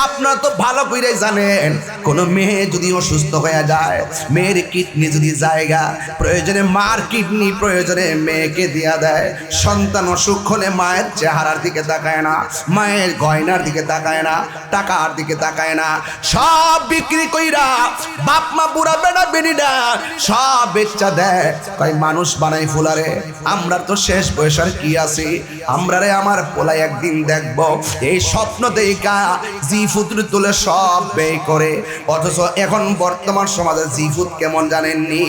Speaker 1: আপনারা তো ভালো করে জানেন, কোনো মেয়ে যদি অসুস্থ হয়ে যায়, মেয়ের কিডনি যদি জায়গা, প্রয়োজনে মার কিডনি প্রয়োজনে মেয়েকে দিয়া দেয়। সন্তান অসুখ হলে মায়ের চেহারার দিকে তাকায় না, মায়ের গয়নার দিকে তাকায় না, টাকার দিকে তাকায় না, সব বিক্রি কইরা বাপ মা বুড়া বেড়া বেড়িটা সব বেচা দেয়, কই মানুষ বানাই ফুলারে, আমরা তো শেষ বয়সের কি আছে, আমরা রে আমার পোলাই একদিন দেখব। এই স্বপ্ন দেখা জিফুত তুলে সব ব্যয় করে। অথচ এখন বর্তমান সমাজে জিফুত কেমন জানেননি?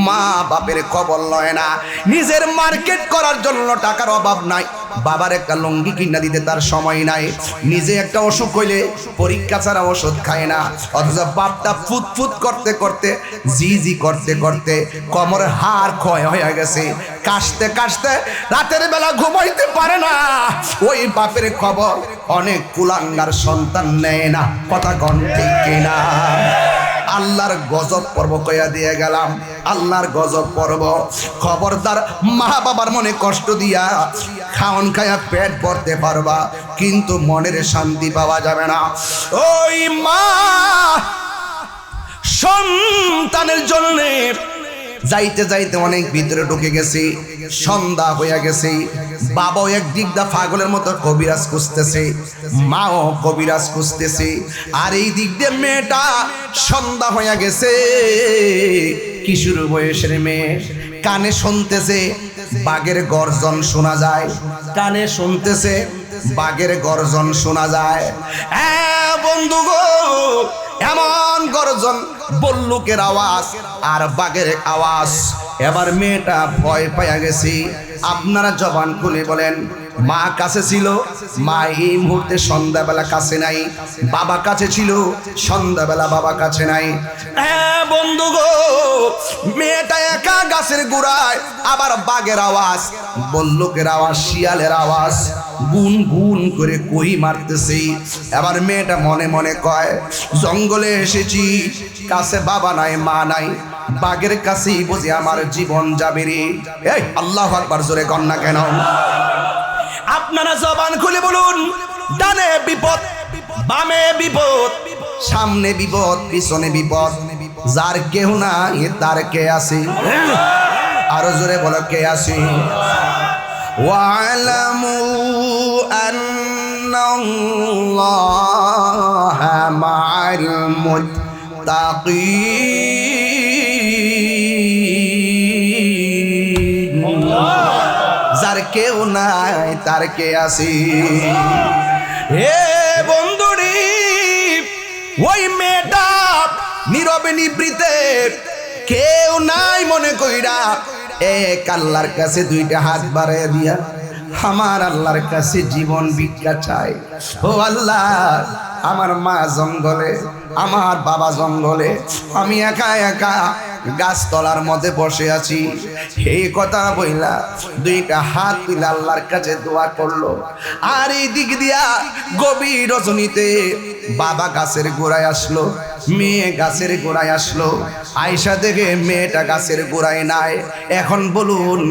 Speaker 1: মা বাপের খবর লয় না, নিজের মার্কেট করার জন্য টাকার অভাব নাই, বাবার একটা লুঙ্গি কিনা দিতে তার সময় নাই, নিজে একটা অসুখ হইলে পরীক্ষা ছাড়া ওষুধ খায় না। অথচ বাপটা ফুটফুট করতে করতে, জি করতে করতে কোমর হাড় ক্ষয় হয়ে গেছে, কাশতে কাশতে রাতের বেলা ঘুমাইতে পারে না। ওই বাপের খবর অনেক কুলাঙ্গার সন্তান নেয় না, কথা কোন ঠিক কিনা? আল্লাহর গজব পর্ব কইয়া দিয়ে গেলাম, আল্লাহর গজব পর্ব। খবরদার মা বাবার মনে কষ্ট দিয়া খাওন খায়া পেট ভরতে পারবা, কিন্তু মনের শান্তি পাওয়া যাবে না। ওই মা সন্তানের জন্য যাইতে যাইতে অনেক ভিতরে ঢুকে গেছে, সন্ধ্যা হইয়া গেছে। বাবাও একদিক দা পাগলের মতো কবিরাজ খুঁজতেছে, মাও কবিরাজ খুঁজতেছে, আর এই দিক দিয়ে মেয়েটা সন্ধ্যা হইয়া গেছে। কিশোর বয়সের মেয়ে, কানে শুনতেছে বাঘের গর্জন শোনা যায়, কানে শুনতেছে বাঘের গর্জন শোনা যায়। বন্ধু গো, এমন গর্জন, বল্লুকের আওয়াজ আর বাঘের আওয়াজ। এবার মেয়েটা ভয় পাইয়া গেছি। আপনারা জবান খুলে বলেন, মা কাছে ছিল, মা এই মুহূর্তে সন্ধ্যাবেলা কাছে নাই। বাবা কাছে ছিল, সন্ধ্যাবেলা বাবা কাছে নাই। বন্ধু গো, মেয়েটা একা গাছের গোড়ায়, আবার বাঘের আওয়াজ, বল্লুকের আওয়াজ, শিয়ালের আওয়াজ, গুন গুন করে কই মারতেছে। এবার মেয়েটা মনে মনে কয়, জঙ্গলে এসেছি, কাছে বাবা নাই, মা নাই, বাঘের কাছেই বুঝি আমার জীবন যাবে রে। এই আল্লাহু আকবার, জোরে কর না কেন? আপনারা জবান খুলে বলুন, ডানে বিপদ, বামে বিপদ, সামনে বিপদ, পিছনে বিপদ, যার কেউ নাই তার কে আছে? আরো জোরে বলো, কে আছে? ওয়ালামু আন্নাল্লাহা মা'আল মুত্তাকিন। যার কেউ নাই তার কে আছে? হে বন্ধুরি, ওই মেয়েটা নীরবে নিবৃতে, কেউ নাই মনে কইরা এক আল্লাহর কাছে দুইটা হাত বাড়াইয়া দিয়া আমার আল্লাহর কাছে জীবন ভিক্ষা চাই। ও আল্লাহ, আমার মা জঙ্গলে, আমার বাবা জঙ্গলে, আমি একা একা গাছতলার মধ্যে বসে আছি। এই কথা বইলা দুইটা হাত তুলে আল্লাহর কাছে দোয়া করলো। আর এই দিক দিয়া গভীর রজনীতে বাবা গাছের গোড়ায় আসলো, মেয়ে গাছের গোড়ায় আসলো। আয়সা দেখে মেয়েটা গাছের গোড়ায় নাই। এখন বলুন,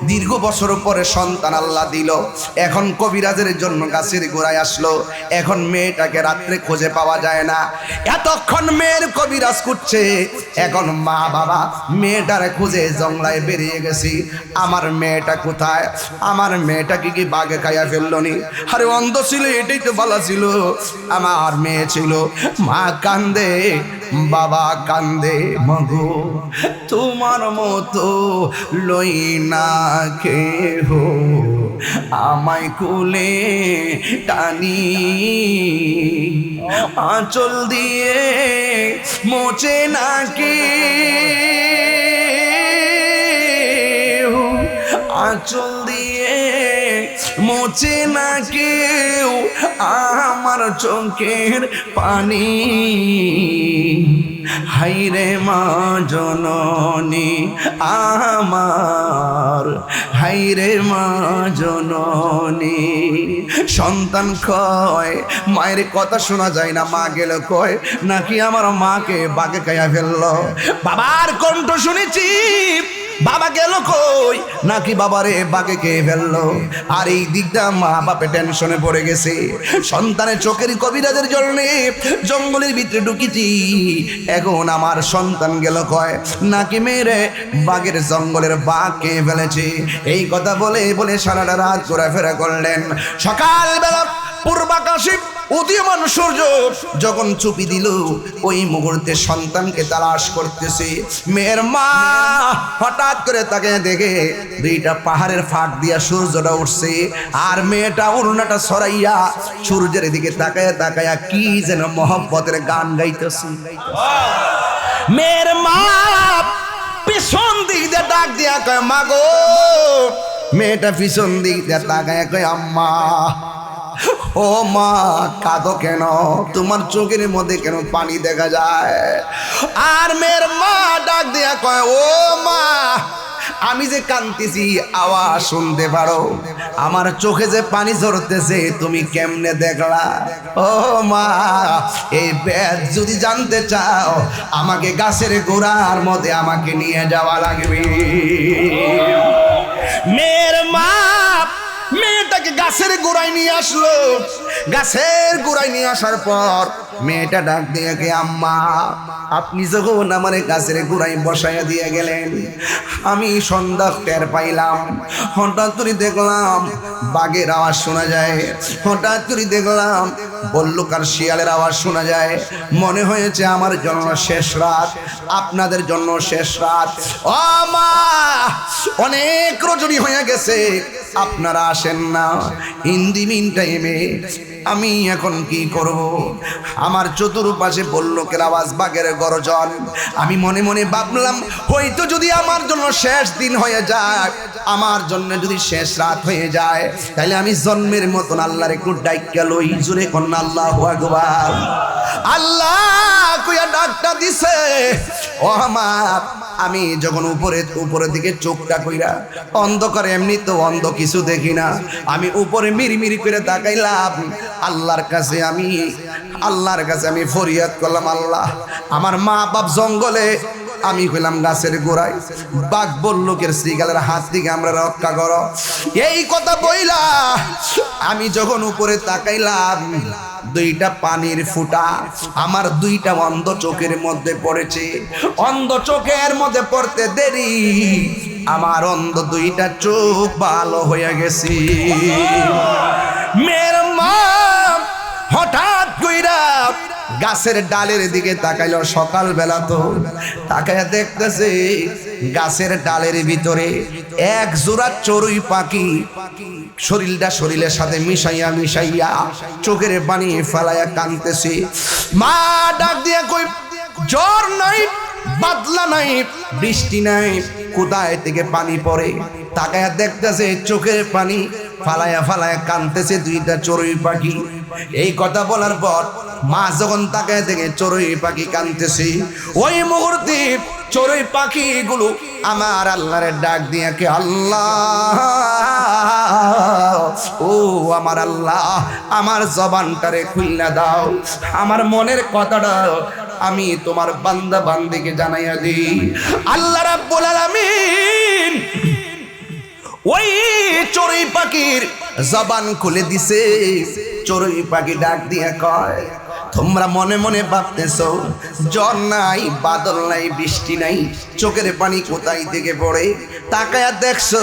Speaker 1: দীর্ঘ বছর পরে সন্তান আল্লাহ দিল, এখন কবিরাজের জন্য গাছের গোড়ায় আসলো। এখন মেয়েটাকে রাত্রে খুঁজে পাওয়া যায় না। এতক্ষণ মেয়ের কবিরাজ করছে, এখন মা বাবা মেয়েটারে খুঁজে জঙ্গলায় বেরিয়ে গেছি। আমার মেয়েটা কোথায়? আমার মেয়েটাকে কি বাঘে খাইয়া ফেললো নি? আরে অন্ধ ছিল, এটাই তো ভালো ছিল। আমার মেয়ে ছিল। মা কান্দে, বাবা কান্দে, মগো তোমার মতো লই না কেহ, আমায় কোলে টানি, আঁচল দিয়ে মোচে না কেউ, আঁচল দিয়ে মোচে না কেউ আমার চোখের পানি। হাইরে মা জননী আমার, হাইরে মা জননী। সন্তান কয়, মায়ের কথা শোনা যায় না, মা গেল কয় নাকি আমার মাকে বাঘে খাইয়া ফেললো। বাবার কণ্ঠ শুনেছি, বাবা গেল কই, নাকি বাবারে বাঘে খেয়ে ফেললো। আর এই দিকটা মা বাপে টেনশনে পড়ে গেছে। সন্তানের চোখের কবিরাজের জন্য জঙ্গলের ভিতরে ঢুকিছি, এখন আমার সন্তান গেল কয় নাকি মেয়েরে বাঘের জঙ্গলের বাঘ খেয়ে ফেলেছে। এই কথা বলে বলে সারাটা রাত ঘোরাফেরা করলেন। সকালবেলা পূর্বাকাশে উদীয়মান সূর্য যখন চুপি দিল, ওই মুহূর্তে সন্তানকে তালাশ করতেছে। মেয়ের মা হঠাৎ করে তাকে দেখে দুইটা পাহাড়ের ফাঁক দিয়া সূর্যটা উঠছে, আর মেয়েটা ওড়নাটা ছড়াইয়া সূর্যের দিকে তাকায়া তাকায়া কি যেন মহব্বতের গান গাইতেছে। মেয়ের মা পিছন দিক দিয়ে ডাক দিয়া কয়, মা গো। মেয়েটা পিছন দিক দিয়ে তাকায়া কয়, আম্মা। ও মা, কাঁদো কেন? তোমার চোখের মধ্যে কেন পানি দেখা যায়? আর মেয়ের মা ডাক দিয়া কয়, ও মা, আমি যে কাঁদতেছি আওয়াজ শুনতে পারো, আমার চোখে যে পানি ঝরতেছে তুমি কেমনে দেখলা? ও মা, এই বেদ যদি জানতে চাও আমাকে গাছের গোড়ার মধ্যে আমাকে নিয়ে যাওয়া লাগবে। মেয়ের মা মেয়েটাকে গাছের গোড়ায় নিয়ে আসলো। গাছের গোড়ায় নিয়ে আসার পর মেয়েটা ডাক দিয়ে কে আম্মা, আপনি যখন আমার গাছের গোড়ায় বসাইয়া দিয়ে গেলেন, আমি সন্ধ্যা টের পাইলাম। হঠাৎ করে দেখলাম বাঘের আওয়াজ শোনা যায়, হঠাৎ করে দেখলাম বল্লুক আর শিয়ালের আওয়াজ শোনা যায়। মনে হয়েছে আমার জন্য শেষ রাত, আপনাদের জন্য শেষ রাত। ও মা, অনেক রজনী হয়ে গেছে, আপনারা আসেন না। ইন দি মিন টাইমে আমি এখন কি করব? আমার চতুর্পাশে বল্লুকের আওয়াজ, বাঘের গর্জন। আমি মনে মনে ভাবলাম, হয়তো যদি আমার জন্য শেষ দিন হয়ে যায়, আমার জন্য যদি শেষ রাত হয়ে যায়, তাহলে আমি জন্মের মতন আল্লাহর একটু ডাইকা লই। জোরে কন্যা আল্লাহু আকবার। আল্লাহ কইয়া ডাকটা দিছে। ও আমার, আমি যখন উপরের দিকে চোখটা কইরা, অন্ধকারে এমনি তো অন্ধ, কিছু দেখি না, আমি উপরে মিরিমিরি করে তাকাইলাম। আল্লাহর কাছে আমি ফরিয়াদ করলাম, আল্লাহ আমার মা বাপ জঙ্গলে, আমি কইলাম গাছের গোড়ায়, বাঘ বল্লুকের শ্রীগালের হাত থেকে আমরা রক্ষা করো। এই কথা বইলা আমি যখন উপরে তাকাইলাম, দুইটা পানির ফুটা আমার দুইটা অন্ধ চোখের মধ্যে পড়েছে। অন্ধ চোখের মধ্যে পড়তে দেরি, আমার অন্ধ দুইটা চোখ ভালো হয়ে গেছে। মেয়ের মা হঠাৎ কইরা গাছের ডালের দিকে তাকাইলো। সকালবেলা তো তাকাইয়া দেখতেছে গাছের ডালের ভিতরে এক জোড়া চড়ুই পাখি শরীরটা শরীরের সাথে মিশাইয়া চোখের পানি ফেলাইয়া কাঁদতেছে। মা ডাক দিয়া কই, জ্বর নাই, বাদলা নাই, বৃষ্টি নাই, কোথায় থেকে পানি পড়ে? তাকায়া দেখতেছে চোখের পানি ফালায়া কাঁদতেছে দুইটা চড়ুই পাখি। এই কথা বলার পর মা যখন তাকায় দেখে চড়ুই পাখি কাঁদতেছে, ওই মুহূর্তে চড়ুই পাখিগুলো আমার আল্লাহরে ডাক দিয়ে কে, আল্লাহ ও আমার আল্লাহ, আমার জবানটারে খুইলা দাও, আমার মনের কথাটা আমি তোমার বান্দা বান্দিকে জানাইয়া দিই। আল্লাহ রাব্বুল আলামিন ওই চড়ুই পাখির জবান খুলে দিছে। চড়ুই পাখি ডাক দিয়ে কয়, তোমরা মনে মনে ভাবতেছো জ্বর নাই, বাদল নাই, বৃষ্টি নাই, চোখের পানি কোথায় থেকে পড়ে? তাকায়া দেখছো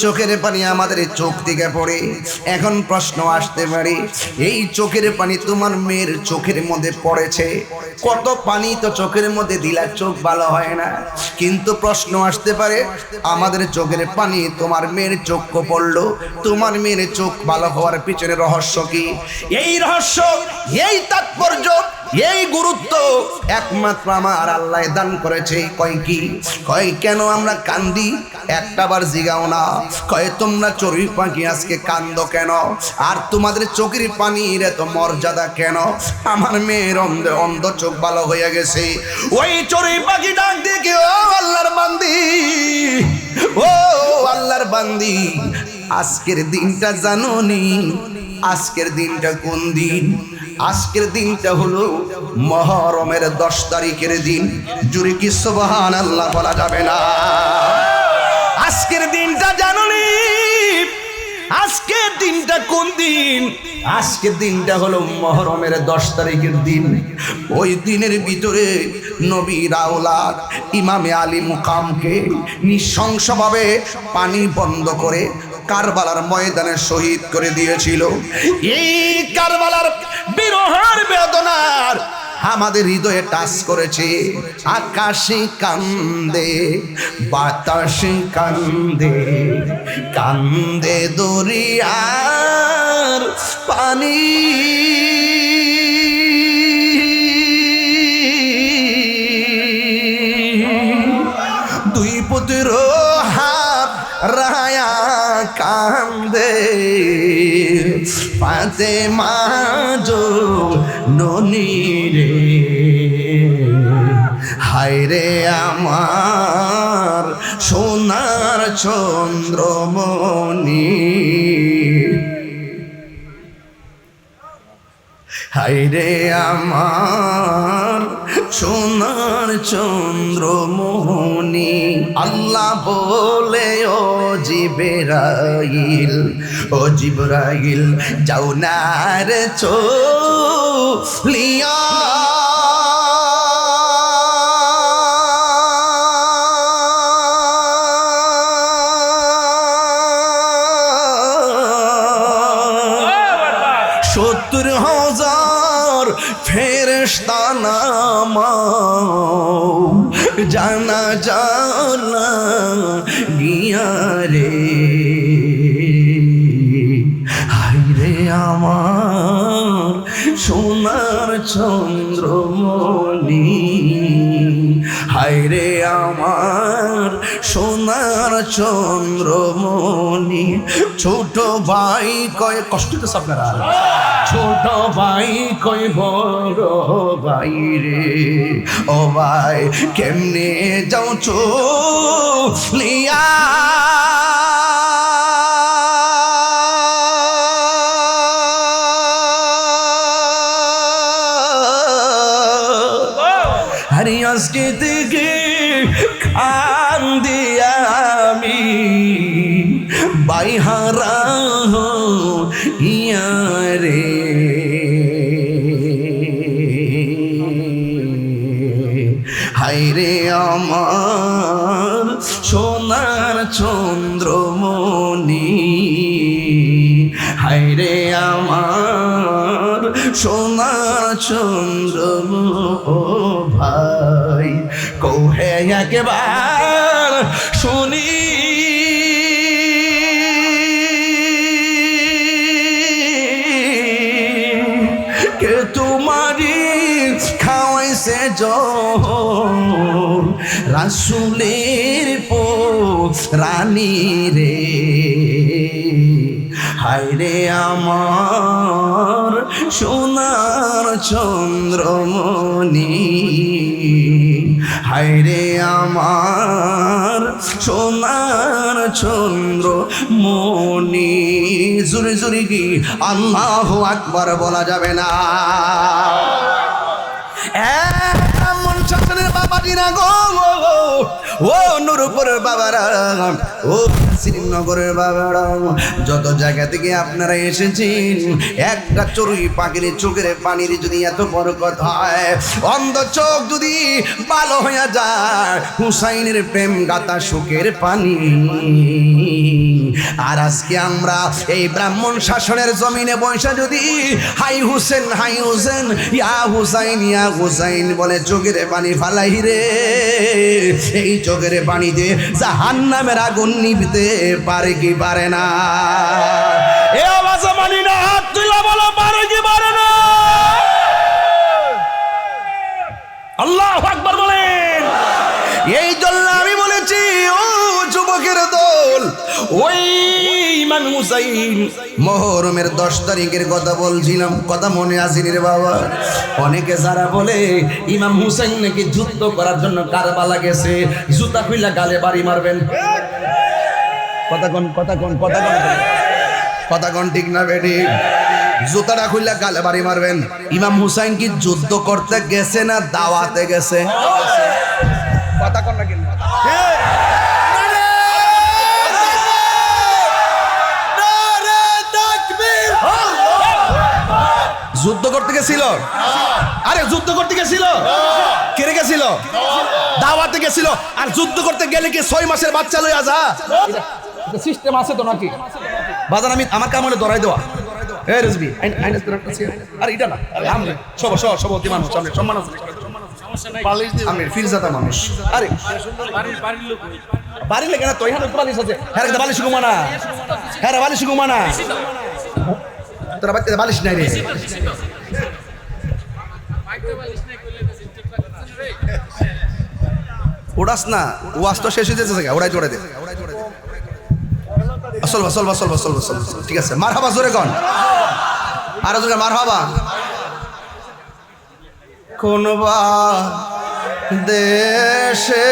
Speaker 1: চোখের পানি আমাদের চোখ থেকে পড়ে। এখন প্রশ্ন আসতে পারে, এই চোখের পানি তোমার মেয়ের চোখের মধ্যে পড়েছে, কত পানি তো চোখের মধ্যে দিলা, চোখ ভালো হয় না। কিন্তু প্রশ্ন আসতে পারে, আমাদের চোখের পানি তোমার মেয়ের চোখ পড়লো, তোমার মেয়ের চোখ ভালো হওয়ার পিছনে রহস্য কি? এই রহস্য, এই তাৎপর্য, এই গুরুত্ব একমাত্র আমার আল্লাহ দান করেছে। কয় কি? কয় কেন আমরা কান্দি? একটাবার জিগাও না। কয় তোমরা চড়ুই পাখি আজকে কান্দো কেন? আর তোমাদের চোখের পানির এত মর্যাদা কেন? আমার মেয়ের অন্ধ চোখ ভালো হয়ে গেছে। ওই চড়ুই পাখি ডাক দেখে, ও আল্লাহর বান্দি, ও আল্লাহর বান্দি, আজকের দিনটা জানোনি? আজকের দিনটা কোন দিন? আজকের দিনটা হলো মুহররমের 10 তারিখের দিন। জুরে কি সুবহানাল্লাহ বলা যাবে না? আজকের দিনটা জানোনি? আজকের দিনটা কোন দিন? আজকের দিনটা হলো মুহররমের 10 তারিখের দিন। ওই দিনের ভিতরে নবীর আওলাদ ইমামে আলী মুকামকে নৃশংসভাবে পানি বন্ধ করে কারবালার ময়দানে শহীদ করে দিয়েছিল। এই কারবালার বিরহের বেদনার আমাদের হৃদয়ে টাচ করেছে। আকাশে কান্দে, বাতাসে কান্দে, কান্দে দরিয়ার পানি, দুই পুত্র হাত রায়া কান্দে, ফাতেমা জননী রে, হায় রে আমার সোনার চন্দ্রমণি, হায়রে আমার সোনার চন্দ্রমণি আল্লাহ বলে ও জিবরাইল যাও না রে চলিয়া ফেরেশতা নামাও জানা জানা গিয়া রে হায়রে আমার সোনার চন্দ্রমণি হায়রে আমার সোনার চন্দ্রমণি ছোট ভাই কয় কষ্ট তো আপনারা ছোট ভাই কই বড় ভাই রে ও ভাই কেমনে যাও চলিয়া আরে আজকে থেকে কান্দি আমি বাইহারা ইয়া রে হায়রে আমার সোনার চন্দ্রমণি হায়রে আমার সোনার চন্দ্রমণি ভাই কৌহে একবার শুনি কে তোমারি খাওয়াইছে রাসূলের রানী রে হায়রে আমার সোনার চন্দ্রমণি হায়রে আমার সোনার চন্দ্রমণি জুরে জুরে কি আল্লাহু আকবার বলা যাবে না এমন শাসনের বাবা দিনা গো ও নুরপুরের বাবারা ও শ্রীনগরের বাবারা যত জায়গা থেকে আপনারা এসেছেন একটা চড়ুই পাখির চোখের পানির যদি এত বরকত হয় অন্ধ চোখ যদি ভালো হয়ে যায় হুসাইনের প্রেম গাতা সুখের পানি আর আজকে আমরা এই ব্রাহ্মণ শাসনের জমিনে বসে যদি হাই হুসেন ইয়া হুসাইন বলে চোখের পানি ফালাই রে এই চোখের পানিতে জাহান্নামের আগুন নিভতে পারে কি পারে না এ আওয়াজ মানি না হাত তুলে বলো পারে কি পারে না আল্লাহু আকবার বলেন এই জন্য আমি বলেছি ও যুবকের দল ওই ইমাম হুসাইন মুহররমের 10 তারিখের কথা বলছিলাম কথা মনে আসেনি রে বাবা অনেকে যারা বলে ইমাম হুসাইন নাকি যুদ্ধ করার জন্য কারবালা গেছে জুতা খুইলা গালে বাড়ি মারবেন কথা কোন ঠিক না বেটি জুতাটা খুইলা গালে বাড়ি মারবেন ইমাম হুসাইন কি যুদ্ধ করতে গেছে না দাওয়াতে গেছে কথা কোন না কি যুদ্ধ করতে গেছিল আরে যুদ্ধ করতে গেছিল কেড়ে গেছিল দাওয়াতে গেছিল আর যুদ্ধ করতে গেলে কি 6 মাসের বাচ্চা লইয়া যা এটা সিস্টেম আছে তো নাকি বাজার আমি আমার কাম হলে ধরাই দেওয়া এ রেজবি আইনা তোর কাছে আরে এটা না আরে আমরা সব অতি মানুষ সামনে সম্মান আছে সমস্যা নাই পালিশ দি আমি ফিরজাতা মানুষ আরে বাড়ি লাগে না তো এখানে পালিশ আছে হ্যাঁ বালিশ ঘুমানা হ্যাঁ বালিশ ঘুমানা তোরা বাচ্চা বালিশ নাই রে উড়াস না ওয়াজ তো শেষ হয়ে যাচ্ছে উড়াই চড়ে দে আসল ঠিক আছে মারহাবা জোরে কোন আর জোরে মারহাবা কোনবা দেশে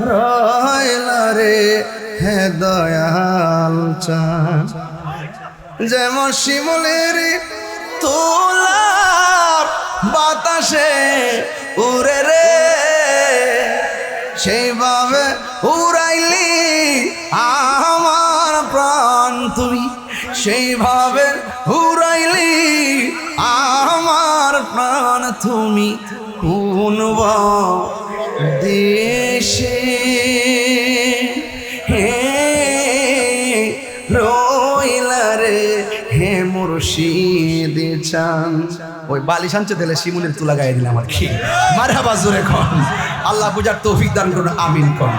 Speaker 1: রইলা রে হে দয়াল চাঁদ যেমন শিমুলের তোলা বাতাসে উড়ে রে, সেইভাবে উড়াইলি আমার প্রাণ তুমি, সেইভাবে উড়াইলি আমার প্রাণ তুমি, কোন দেশে হে রইলা রে হে মুর্শিদ চান। ওই বালিশ আনছে দিলে শিমুলের তুলা গায়ে দিলাম আর কি। মারহাবা জোরে কোন, আল্লাহ বুঝার তৌফিক দান করুন, আমিন কোন।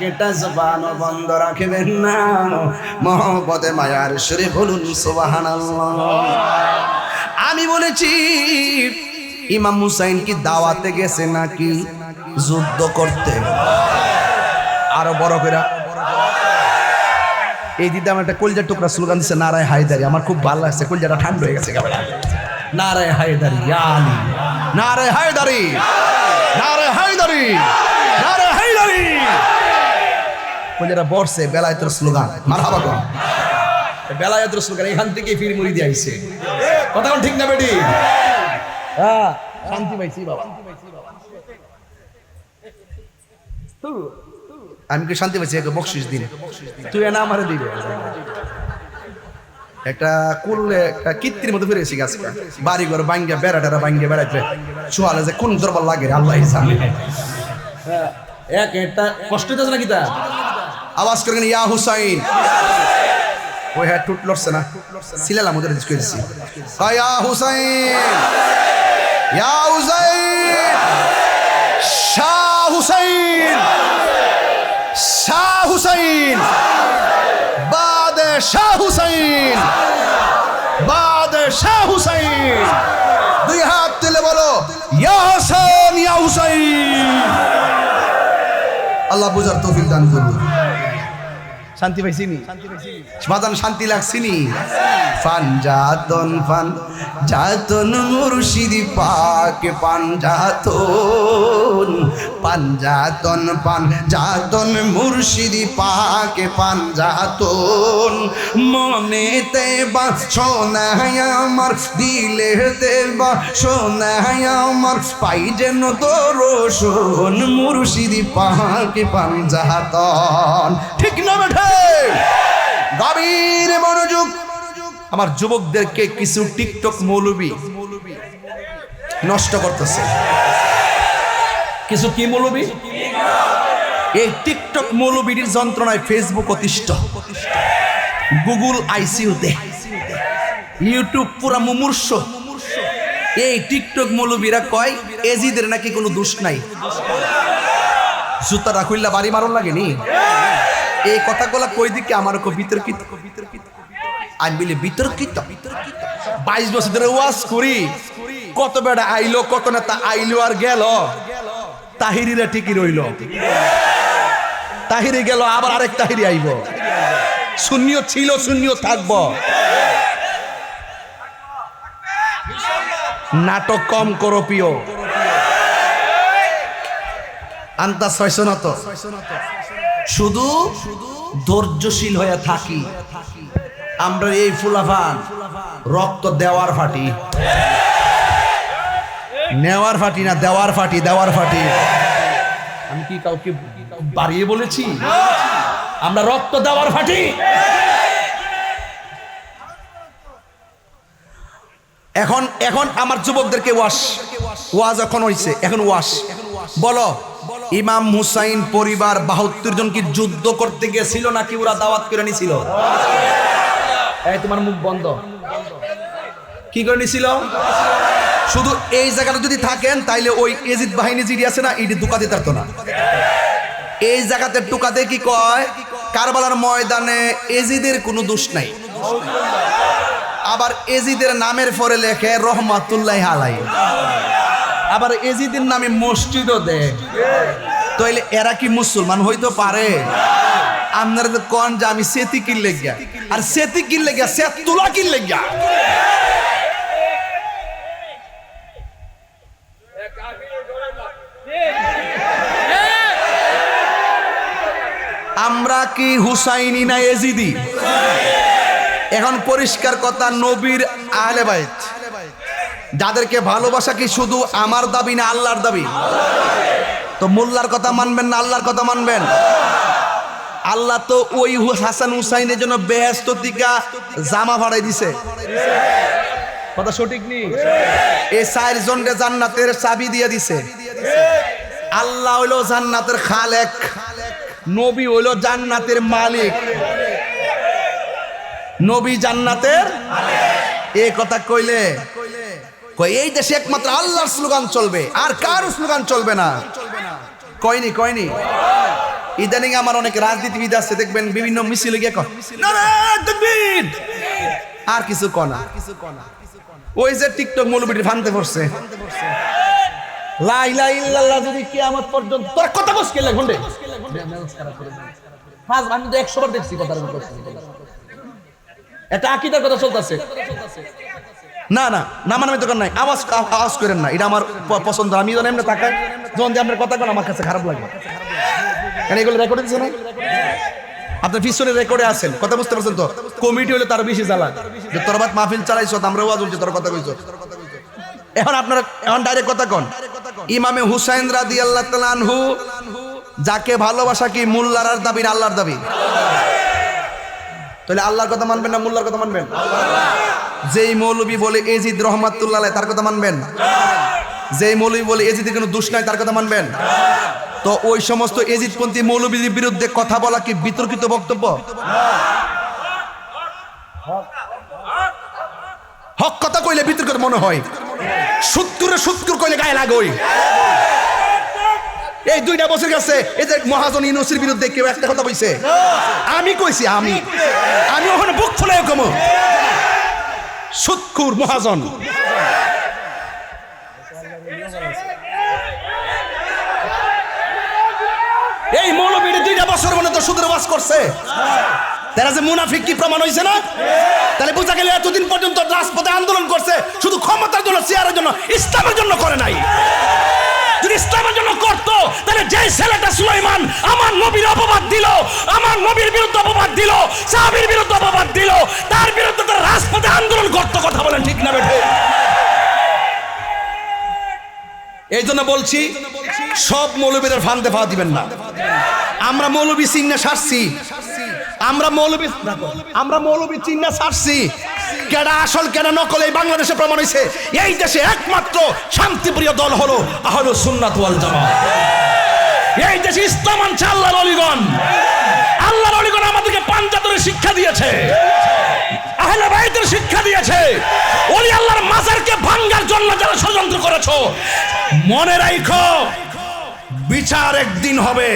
Speaker 1: একটা জবান বন্ধ রাখবেন না, মহব্বতে মায়ার সুরে বলুন সুবহানাল্লাহ। আমি বলেছি ইমাম হুসাইন কি দাওয়াতে গেছে নাকি যুদ্ধ করতে? আরো বড় করে এই দিদি আমার একটা কলজার টুকরা স্লোগান দিচ্ছে, নারায় হায়দারি। আমার খুব ভালো লাগছে, কলজাটা ঠান্ডা হয়ে গেছে কেবল। নারায় হায়দারি, ইয়া আলী, নারায় হায়দারি, নারায় হায়দারি, নারায় হায়দারি। কলজাটা বর্ষে বেলায়েতের স্লোগান, মারহাবা কোন। বেলায়েতের স্লোগান এখান থেকে ফির মুড়ি দিয়ে আইছে। কথা ঠিক না বেটি? হ্যাঁ, শান্তি পাইছি বাবা। আমি কি শান্তি পাইছি? একটা বকশিস দিন, তুই না আমারে দিবে। একটা কুললে একটা কীর্তির মতো ফিরে এসে গাছটা, বাড়ি ঘর ভাঙ্গে বেড়া টেরা ভাঙ্গে বেড়াইতে চুয়ালে যে কোন দরবার লাগে আল্লাহ জানে। এক একটা কষ্ট হইতেছে নাকি তা? আওয়াজ করে ইয়া হুসাইন। ওই হ্যাঁ টুট লড়ছে না, সিলালাম ওদের জিজ্ঞেস করেছি, ইয়া হুসাইন, ইয়া হুসাইন, শাহ হুসাইন, শাহ হুসাইন, বাদশাহ হুসাইন, বাদশাহ হুসাইন। দুই হাত তুলে বলো ইয়া হাসান, ইয়া হুসাইন। আল্লাহ বুঝার তৌফিক দান করুন। শান্তি পাইছিনি? বাজান শান্তি লাগছিনি? পাঞ্জাতন পাঞ্জাতন মুর্শিদি পাক পাঞ্জাতন, পাঞ্জাতন পাঞ্জাতন মুর্শিদি পাক পাঞ্জাতন। মনেতে বাসনায় আমার, দিলেতে বাসনায় আমার, পাই যেন দর্শন মুর্শিদি পাক পাঞ্জাতন। ঠিক না বেঠে? গভীর মনোযোগ। আমার যুবকদেরকে কিছু টিকটক মৌলবী নষ্ট করতেছে। কিছু কি মৌলবী? এই টিকটক মৌলবীর যন্ত্রণায় ফেসবুক অতিষ্ঠ, গুগল আইসিইউতে, ইউটিউব পুরা মুমূর্ষ। এই টিকটক মৌলবীরা কয় এজিদের নাকি কোনো দোষ নাই, জুতাটা খুললা বাড়ি মারণ লাগেনি। এই কথাগুলা কই দিকে আমার খুব বিতর্কিত। আমি বলি বিতর্কিত? 22 বছর ধরে ওয়াজ করি, কত বেড়া আইলো, কত নেতা আইলো আর গেল, তাহিরিরা ঠিকই রইল। তাহিরি গেল, আবার আরেক তাহিরি আইব। শূন্যও ছিল, শূন্যও থাকবো। নাটক কম করো প্রিয়। আন্তা ছয়শ না তো, শুধু ধৈর্যশীল হয়ে থাকি। আমরা এই ফুলাফান রক্ত দেওয়ার ফাটি, নেওয়ার ফাটি না, দেওয়ার ফাটি, দেওয়ার ফাটি। আমি কি কাউকে বাড়িয়ে বলেছি? আমরা রক্ত দেওয়ার ফাটি। এখন এখন আমার যুবকদেরকে ওয়াজ এখন হইছে, এখন ওয়াজ বলো, ইমাম হুসাইন পরিবার 72 জন কি যুদ্ধ করতে গেছিল নাকি ওরা দাওয়াত করে নিছিল? এই তোমার মুখ বন্ধ। কি করে নিছিল? শুধু এই জায়গাটা যদি থাকেন তাইলে ওই এজিদ বাহিনী জিডি আছে না, ইডি দুকা দিতে পারতো না। এই জায়গাতে টুকাতে কি কয়, কারবালার ময়দানে এজিদের কোনো দোষ নাই। আবার এজিদের নামের পরে লেখে রহমাতুল্লাহ আলাইহি। আবার এজিদের নামে মসজিদও দেয়। তাইলে এরা কি মুসলমান হইতে পারে? আপনারা তো কোন যে আমি সেতি কিনলে গিয়া, আর সেতি কিনলে গিয়া সে তুলা কিনলে গিয়া। আমরা কি হুসাইনি না এজিদি? এখন পরিষ্কার কথা, নবীর আহলে বাইত যাদেরকে ভালোবাসা কি শুধু আমার দাবি না আল্লাহর দাবি? তো মোল্লার কথা মানবেন না আল্লাহর কথা মানবেন? আল্লাহ তো ওই হাসান হুসাইনের জন্য বেহেশত থেকে জামা ভাড়াই দিছে, কথা সঠিক নেই? এই 4 জনকে জান্নাতের চাবি দিয়ে দিছে। আল্লাহ হইলো জান্নাতের খালেক, নবী হইলো জান্নাতের মালিক। নবী জান্নাতের এই কথা কইলে এই দেশে একমাত্র আল্লাহর স্লোগান চলবে, আর কার স্লোগান চলবে না? কয়নি কয়নি। ইদানিং আমার অনেক রাজনীতিবিদ আছে, দেখবেন বিভিন্ন মিছিলে গিয়ে কয় নারায়ে তাকবীর, আর কিছু কনা। ওই যে টিকটক মৌলবীর ফানতে পড়ছে, লা ইলাহা ইল্লাল্লাহ যদি কিয়ামত পর্যন্ত তোর কথা বস কে লাগবে ফাজ, আমি তো 100 বার দেখছি কথার কথা। এটা আকীদার কথা চলতেছে। না না না মানার দরকার নাই, আওয়াজ করেন না, এটা আমার পছন্দ। আমি যখন এমনি তাকাই, যখন যে আপনার কথা কন আমার কাছে খারাপ লাগে, কারণ এগুলো রেকর্ড দিচ্ছে না, আপনার পিছনে রেকর্ডে আছেন, কথা বুঝতে পারছেন তো? কমিটি হলে তার বেশি জ্বালা, যে তোর বাদ মাহফিল চালাইছ, আমরা ওয়াজ বলছি, তোর কথা কইছ। এখন আপনারা এখন ডাইরেক্ট কথা কন, ইমামে হুসাইন রাদিয়াল্লাহু তাআলা আনহু যাকে ভালোবাসা কি মোল্লার দাবি না আল্লাহর দাবি? তাহলে আল্লাহর কথা মানবেন না মোল্লার কথা মানবেন? যেই মৌলবী বলে এজিদ রহমাতুল্লাহ আলাইহি তার কথা মানবেন? যেই মৌলবী বলে এজিদের কোনো দোষ নাই তার কথা মানবেন? তো ওই সমস্ত এজিদপন্থী মৌলবীর বিরুদ্ধে কথা বলা কি বিতর্কিত বক্তব্য? হক কথা কইলে বিতর্কিত মনে হয়, সুৎকুর কইলে গায়ে লাগোই। এই 2টা বছর গেছে, এই যে মহাজন ইউনূসের বিরুদ্ধে কেউ একটা কথা কইছে? আমি কইছি, আমি ওখানে বুক ফুলে কম সুৎকুর মহাজন। এই মৌলবীর 2টা বছর মনে তো সুদের ওয়াজ করছে, তারা যে মুনাফিক কি প্রমাণ হয়েছে না? তাহলে বোঝা গেল এতদিন পর্যন্ত রাজপথে আন্দোলন করছে শুধু ক্ষমতার জন্য, চেয়ারের জন্য, ইসলামের জন্য করে নাই। যদি ইসলামের জন্য করতো, তাহলে যে ছেলেটা সুলাইমান আমার নবীর অপবাদ দিল, আমার নবীর বিরুদ্ধে অপবাদ দিল, সাহাবীর বিরুদ্ধে অপবাদ দিল, তার বিরুদ্ধে তার রাজপথে আন্দোলন করতো। কথা বলেন ঠিক না বেঠে? এই জন্য বলছি, সব মৌলবীদের ফান্দে পা দিবেন না। আমরা মৌলবী চিহ্নে সারছি, আমরা মৌলবী চিহ্নে সারছি। কেডা আসল কেডা নকল এই বাংলাদেশে প্রমাণ হয়েছে। এই দেশে একমাত্র শান্তিপ্রিয় দল হলো আহলুস সুন্নাত ওয়াল জামাত। এই দেশে ইসলাম আনছে আল্লাহর ওলিগণ। আল্লাহর ওলিগণ আমাদেরকে পাঞ্জাতনের শিক্ষা দিয়েছে, আহলে বাইতের শিক্ষা দিয়েছে। ওলি আল্লাহর মাজারকে ভাঙার জন্য যারা ষড়যন্ত্র করেছো, মনে রাখো বিচার একদিন হবে।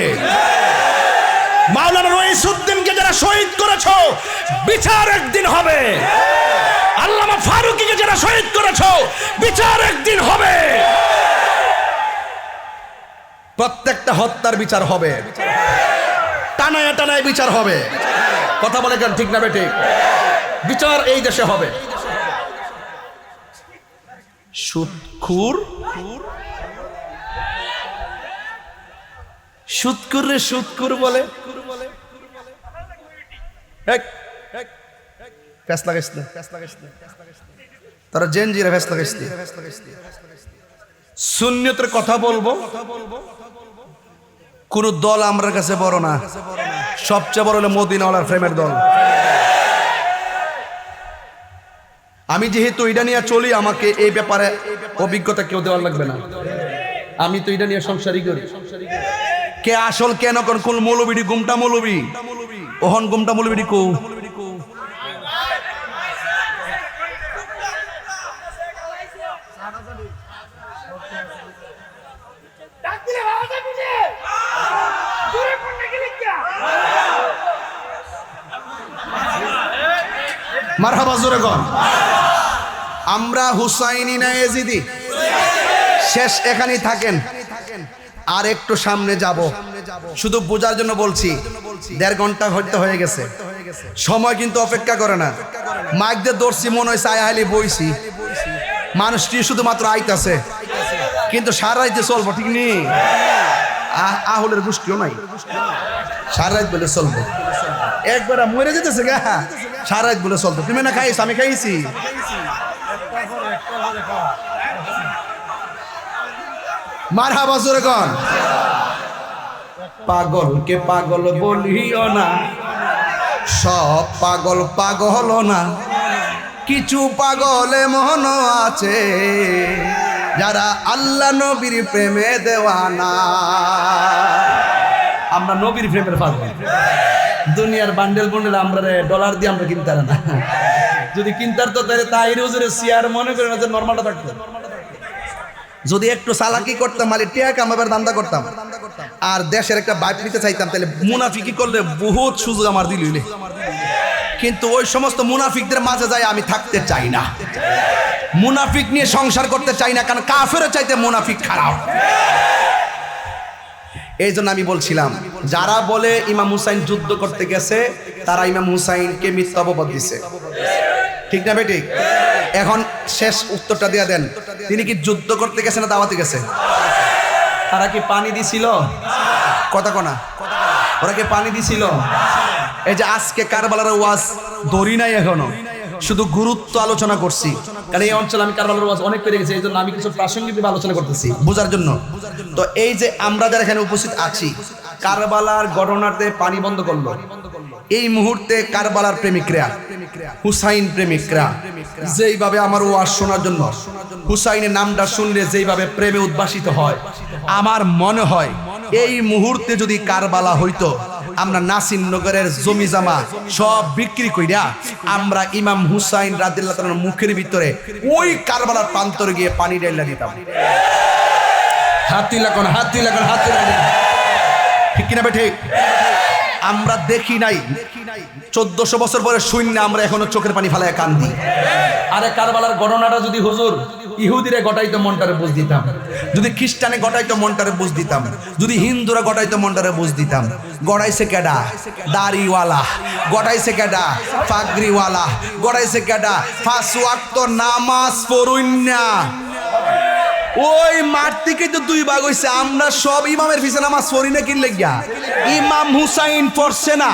Speaker 1: মাওলানা রইসউদ্দিনকে যারা শহীদ করেছো, বিচার একদিন হবে। আল্লামা ফারুকীকে যারা শহীদ করেছো, বিচার একদিন হবে। প্রত্যেকটা হত্যার বিচার হবে, টানায় টানায় বিচার হবে। কথা বলে কেন ঠিক না বেঠিক? বিচার এই দেশে হবে। সুৎকুর বলে তারা জেনজিরা ফেস লাগাইছে। সুন্নিয়তের কথা বলবো, কোন দল আমার কাছে বড় না, সবচেয়ে বড় হলো মদিনাওয়ালার প্রেমের দল। আমি যেহেতু এটা নিয়ে চলি, আমাকে এই ব্যাপারে অভিজ্ঞতা কেউ দেওয়ার লাগবে না। আমি তো এটা নিয়ে সংসারই করি। কে আসল কেন কোন মৌলবীডি গুমটা মৌলবী, ওহন গুমটা মৌলবীডি কো মারহাবা জোরে কর। আমরা হুসাইনি না এজিদি? শেষ এখানেই থাকেন, আর একটু সামনে যাব। শুধু বোঝার জন্য বলছি, 1.5 ঘন্টা হয়ে গেছে, সময় কিন্তু অপেক্ষা করে না। মাইক দিয়ে দৌড়ছি, মনে হয়েছে আয়ালি বইছি, মানুষটি শুধুমাত্র আইতাছে, কিন্তু সারা রাইতে চলবো, ঠিক নেই? আহলের গোষ্ঠীও নাই, সারা রাত বলে চলবো, একবার মরে যেতেছে গা। সারা রাত বলে চলতো। তুমি না খাইছ, আমি খাইছি। মারহাবা জোরে কোন। পাগলকে পাগল বলিও না, সব পাগল পাগল না, কিছু পাগল এমন আছে যারা আল্লাহ নবীর প্রেমে দেওয়ানা। আমরা নবীর প্রেমের পাগল। দুনিয়ার বান্ডেল বান্ডেল আমরা ডলার দিয়ে আমরা কিনতে না, যদি কিনতার তো তাহলে তাহির হুজুরের চেয়ার মনে করে না যে নরমালটা থাকতো। যদি একটু চালাকি করতাম মানে টিয়া কামাবার দান্দা করতাম আর দেশের একটা বাইক নিতে চাইতাম, তাহলে মুনাফিকি করলে বহুত সুযোগ আমার দিল। কিন্তু ওই সমস্ত মুনাফিকদের মাঝে যাই আমি থাকতে চাই না, মুনাফিক নিয়ে সংসার করতে চাই না, কারণ কাফেরও চাইতে মুনাফিক খারাপ। এই জন্য আমি বলছিলাম, যারা বলে ইমাম হুসাইন যুদ্ধ করতে গেছে তারা ইমাম হুসাইনকে মিথ্যা অপবাদ দিছে, ঠিক না বেঠিক? এখন শেষ উত্তরটা দিয়ে দেন, তিনি কি যুদ্ধ করতে গেছে না দাওয়াতে গেছে? তারা কি পানি দিছিল? কথা কনা, ওরা কি পানি দিছিল? এই যে আজকে কারবালার ওয়াজ ধরি নাই, এখনো শুধু গুরুত্ব আলোচনা করছি, কারণ এই অঞ্চলে আমি কারবালার ওয়াজ অনেক পেরে গেছি, এই জন্য আমি কিছু প্রাসঙ্গিক আলোচনা করতেছি বোঝার জন্য। তো এই যে আমরা যারা এখানে উপস্থিত আছি, কারবালার ঘটনাতে পানি বন্ধ করলো, এই মুহূর্তে কারবালার প্রেমিকরা, হুসাইন প্রেমিকরা যেইভাবে আমার ওয়াজ শোনার জন্য হুসাইনের নামটা শুনলে যেইভাবে প্রেমে উদ্ভাসিত হয়, আমার মনে হয় এই মুহূর্তে যদি কারবালা হইতো, আমরা নাসিরনগরের জমি জামা সব বিক্রি কইরা আমরা ইমাম হুসাইন রাদিয়াল্লাহু তাআলার মুখের ভিতরে ওই কারবালার প্রান্তরে গিয়ে পানি ঢেলে দিতাম। হাতি লাগান, হাতি লাগান, হাতি লাগান, ঠিক কিনা বেঠে? আমরা দেখি নাই 1400 বছর পরে শূন্য, আমরা এখনো চোখের পানি ফালায় কান্দি। আরে কারবালার ঘটনাটা যদি হুজুর ইহুদিরে গটাইতো মনটারে বুঝ দিতাম, যদি খ্রিস্টানে গটাইতো মনটারে বুঝ দিতাম, যদি হিন্দুরা গটাইতো মনটারে বুঝ দিতাম। গড়াইছে কেডা? দাড়িওয়ালা। গড়াইছে কেডা? পাগড়িওয়ালা। গড়াইছে কেডা? 5 ওয়াক্ত নামাজ পড়ুন না। ওই মাঠ থেকে তো 2 ভাগ হইছে, আমরা সব ইমামের পিছনে নামাজ পড়ি না কি লাগিয়া? ইমাম হুসাইন পড়ছে না।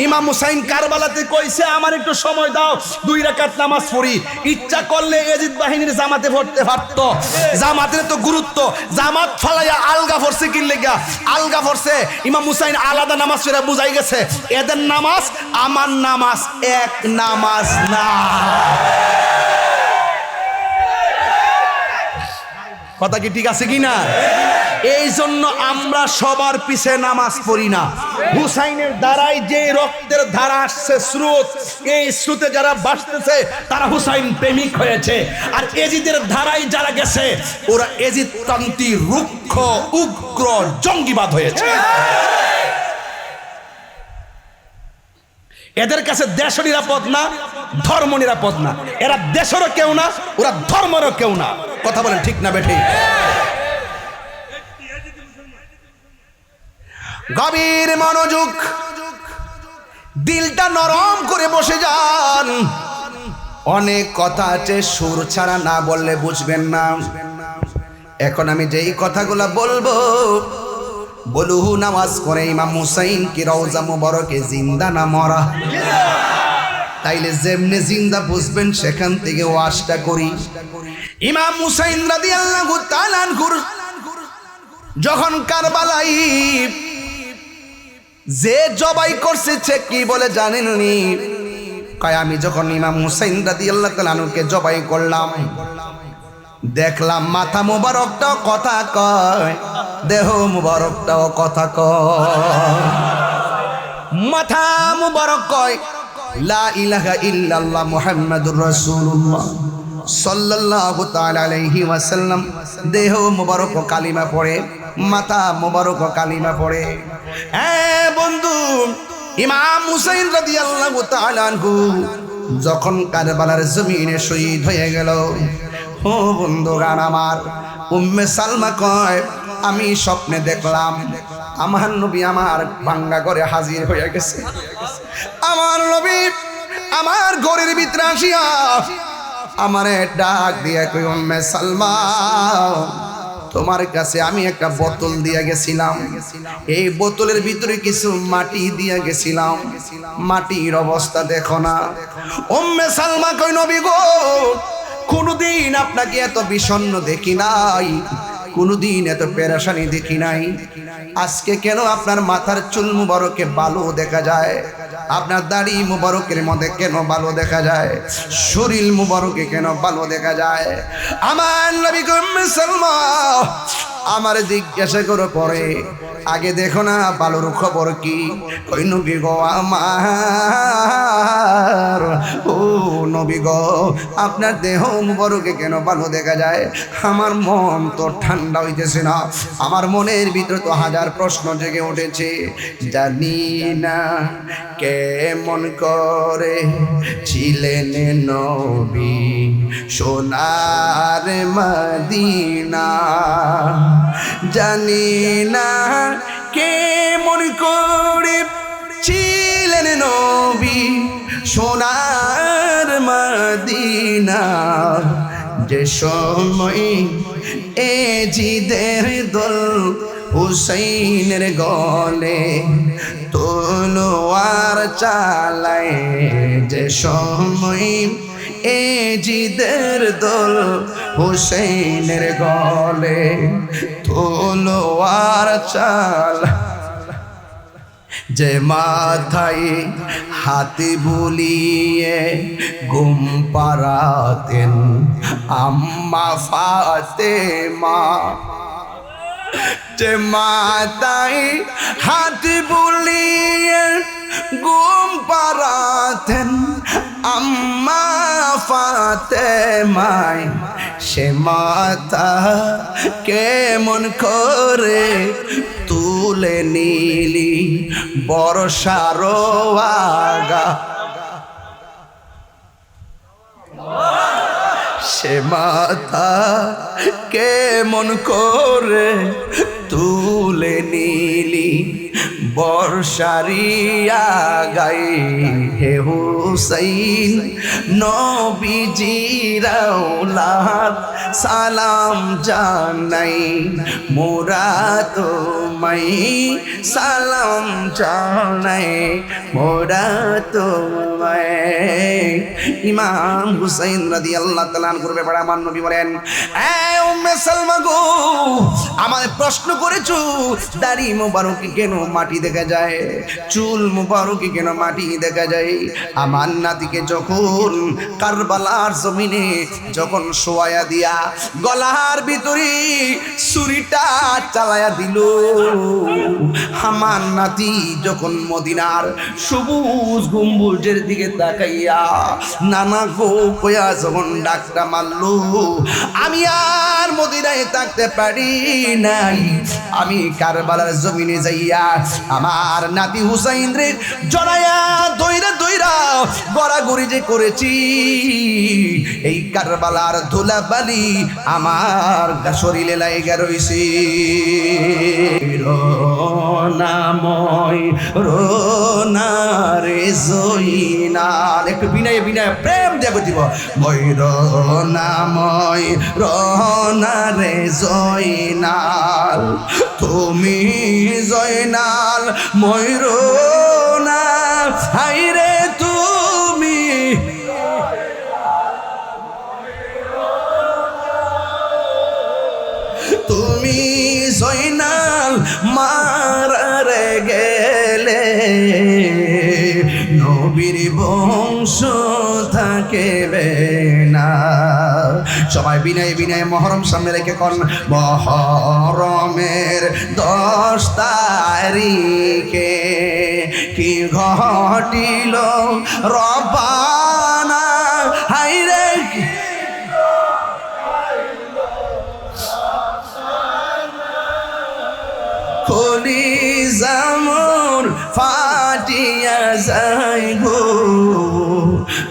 Speaker 1: ইমাম হুসাইন কারবালাতে কইছে আমার একটু সময় দাও, 2 রাকাত নামাজ পড়ি। ইচ্ছা করলে ইয়াজিদ বাহিনীর জামাতে পড়তে পারত, জামাতের তো গুরুত্ব, জামাত ফালাইয়া আলগা পড়ছে কি লাগিয়া? আলগা পড়ছে। ইমাম হুসাইন আলাদা নামাজ পড়ে বুঝাই গেছে এদের নামাজ আমার নামাজ এক নামাজ না। কথা কি ঠিক আছে কি না? এই জন্য আমরা সবার পিছে নামাজ পড়ি না। হুসাইনের দ্বারাই যে রক্তের ধারা আসছে, স্রোত, এই স্রোতে যারা ভাসতেছে তারা হুসাইন প্রেমিক হয়েছে। আর এজিদের ধারাই যারা গেছে ওরা এজিদকান্তি, রুক্ষ, উগ্র, জঙ্গিবাদ হয়েছে। এদের কাছে দেশ নিরাপদ না, ধর্ম নিরাপদ না। এরা দেশেরও কেউ না, ওরা ধর্মেরও কেউ না। কথা বলেন ঠিক না বেঠি? গভীর মনোযোগ, দিলটা নরম করে বসে যান। অনেক কথা আছে, সুর ছাড়া না বললে বুঝবেন না। এখন আমি যেই কথাগুলো বলবো, বলুহু নামাজ করে ইমাম হুসাইন কি রওজা মুবারকে জিন্দা না মরা? তাইলে যেমনি জিন্দা বুঝবেন সেখান থেকে ওয়াজটা করি। ইমাম হুসাইন রাদিয়াল্লাহু তাআলা আনহুর যখন কারবালায় যে জবাই করছে সে কি বলে জানেন নি? কয় আমি যখন ইমাম হুসাইন রাদিয়াল্লাহু তাআলা আনহুকে জবাই করলাম, দেখলাম মাথা মুবারকটাও কথা কয়, দেহ মুবারকটাও কথা কয়। মাথা মুবারক কয় লা ইলাহা ইল্লাল্লাহ মুহাম্মাদুর রাসূলুল্লাহ সাল্লাল্লাহু তাআলা আলাইহি ওয়াসাল্লাম। দেহ মুবারক কালিমা পড়ে, মাথা মুবারক কালিমা পড়ে। হ্যাঁ বন্ধু, ইমাম হুসাইন রাদিয়াল্লাহু তাআলা আনহু যখন কারবালার জমিনে শহীদ হয়ে গেল, ও বন্ধুগান আমার, উম্মে সালমা কয় আমি স্বপ্নে দেখলাম আমার নবী আমার ভাঙ্গা ঘরে হাজির হয়ে গেছে। আমার নবী আমার ঘরের ভিতরে আসিয়া আমারে ডাক দিয়ে কই উম্মে সালমা তোমার কাছে আমি একটা বোতল দিয়া গেছিলাম, এই বোতলের ভিতরে কিছু মাটি দিয়া গেছিলাম, মাটির অবস্থা দেখো না। উম্মে সালমা কই নবী গো, কোনদিন আপনাকে এত বিষণ্ণ দেখি নাই, কোনদিন এত পেরেশানি দেখি নাই। আজকে কেন আপনার মাথার চুল মুবারকে বালু দেখা যায়, আপনার দাড়ি মুবারকের মধ্যে কেন বালু দেখা যায়, শরীর মুবারকে কেন বালু দেখা যায়? আমার নবী উম্মে সালমা আমার জিজ্ঞাসা করো পরে, আগে দেখো না বালুর খবর কি? ওই নবী গো আমার, ও নবী গো আপনার দেহ মুবারকে কেন বালু দেখা যায়? আমার মন তো ঠান্ডা হইতেছে না, আমার মনের ভিতরে তো হাজার প্রশ্ন জেগে উঠেছে। জানি না কেমন করে ছিলেন নবী সোনার মদিনা, জানি না কেমন করে ছিলেন নবী সোনার মদিনা, যে সময় এ জিদের দল হুসাইনের গলে তলোয়ার চালায়, যে সময় এ জিদের দল হুসাইনের গলে তলোয়ার চালায়, যে মাথায় হাতে বুলিয়ে ঘুম পাড়াতেন আম্মা ফাতেমা, যে মাথায় হাত বুলিয়ে ঘুম পাড়াতেন আম্মা ফাতেমায়, সে মাথা কেমন করে তুলে নিলি বর্ষার আগা, সে মাথা কেমন করে তুলে নিলি বর্ষারিয়া গাই, হে হুসাইন নবীজির আওলাদ সালাম জানাই, মোরা তোমায় সালাম জানাই, মোরা তোমায়। ইমাম হুসাইন রাদিয়াল্লাহু তাআলা আনহুর ব্যাপারে আমার নবী বলেন, এ উম্মে সালমা গো, আমায় প্রশ্ন করেছো দাড়ি মুবারকে কেন মাটি দেখা যায়, চুল মুবারকে কেন মাটি দেখা যায়? আমার নাতিকে যখন কারবালার জমিনে যখন শোয়া দিয়া গলার ভিতরে ছুরিটা চালায়া দিল, আমার নাতি যখন মদিনার সবুজ গম্বুজের দিকে তাকাইয়া নানা গো কয়া যখন ডাকটা মারলো, আমি আর মদিনায় থাকতে পারি নাই, আমি কারবালার জমিনে যাইয়া আমার নাতি হুসাইন রে জড়াইয়া দইরা দইরা গড়াগড়ি যে করেছি, এই কারবালার ধুলাবালি আমার শরীরে লাইগা রইছে। রোনাময় রোনারে জয়নাল, একটু বিনয় বিনয় প্রেম দেব দিব, রোনাময় রোনারে জয়নাল, তুমি জয়নাল ময়ূরনা, হাইরে তুমি তুমি জয়নাল মারারে গেলে নবীর বংশ থাকবে না। সবাই বিনয় বিনয় মহরম সামনে রেখে কোন মহরমের 10 তারিখে কি ঘটিল রব্বানা, হাইরে কলিজা মোর ফাটিয়া যায় গো,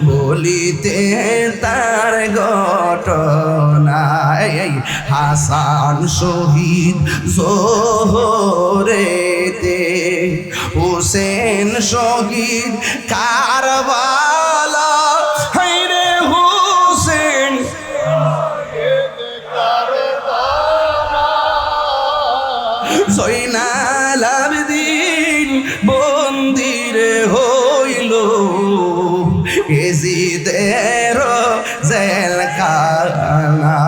Speaker 1: বলিতে তার ঘটনা, হাসান শহীদ জোহরেতে, হুসেন শহীদ কারবালা, হাইরে হুসেন ইজিদের জেলখানা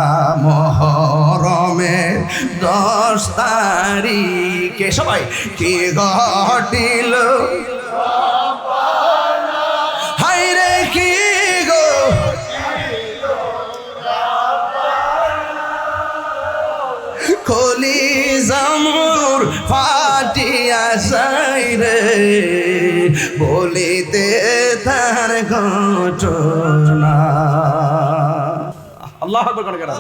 Speaker 1: মহরমের 10 তারিখে সবাই কি ঘটিল হায়রে কি গো কলি জামুর ফাটিয়া যাই রে বলিতে তার ঘটনা আল্লাহ আকবার করে কেন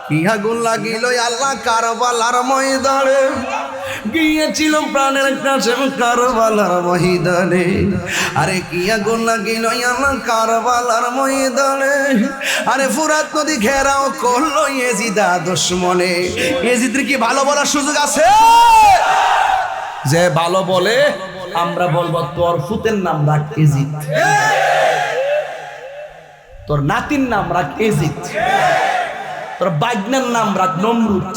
Speaker 1: কি আগুন লাগিল আল্লাহ কারবালার ময়দানে গিয়েছিল প্রাণের কাছে কারবালার ময়দানে আরে কি আগুন লাগিল আল্লাহ কারবালার ময়দানে আরে ফুরাত নদী ঘেরাও করলো ইয়েজিদা দুশমনে ইয়েজিদের কি ভালো বলার সুযোগ আছে যে ভালো বলে আমরা বলবো তোর ফুতের নাম রাখ ইজিদ তোর নাতির নাম রাখ ইজিদ তোর বাইগনার নাম রাখ নমরুদ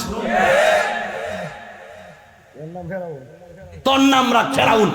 Speaker 1: তোর নাম রাখ ফেরাউন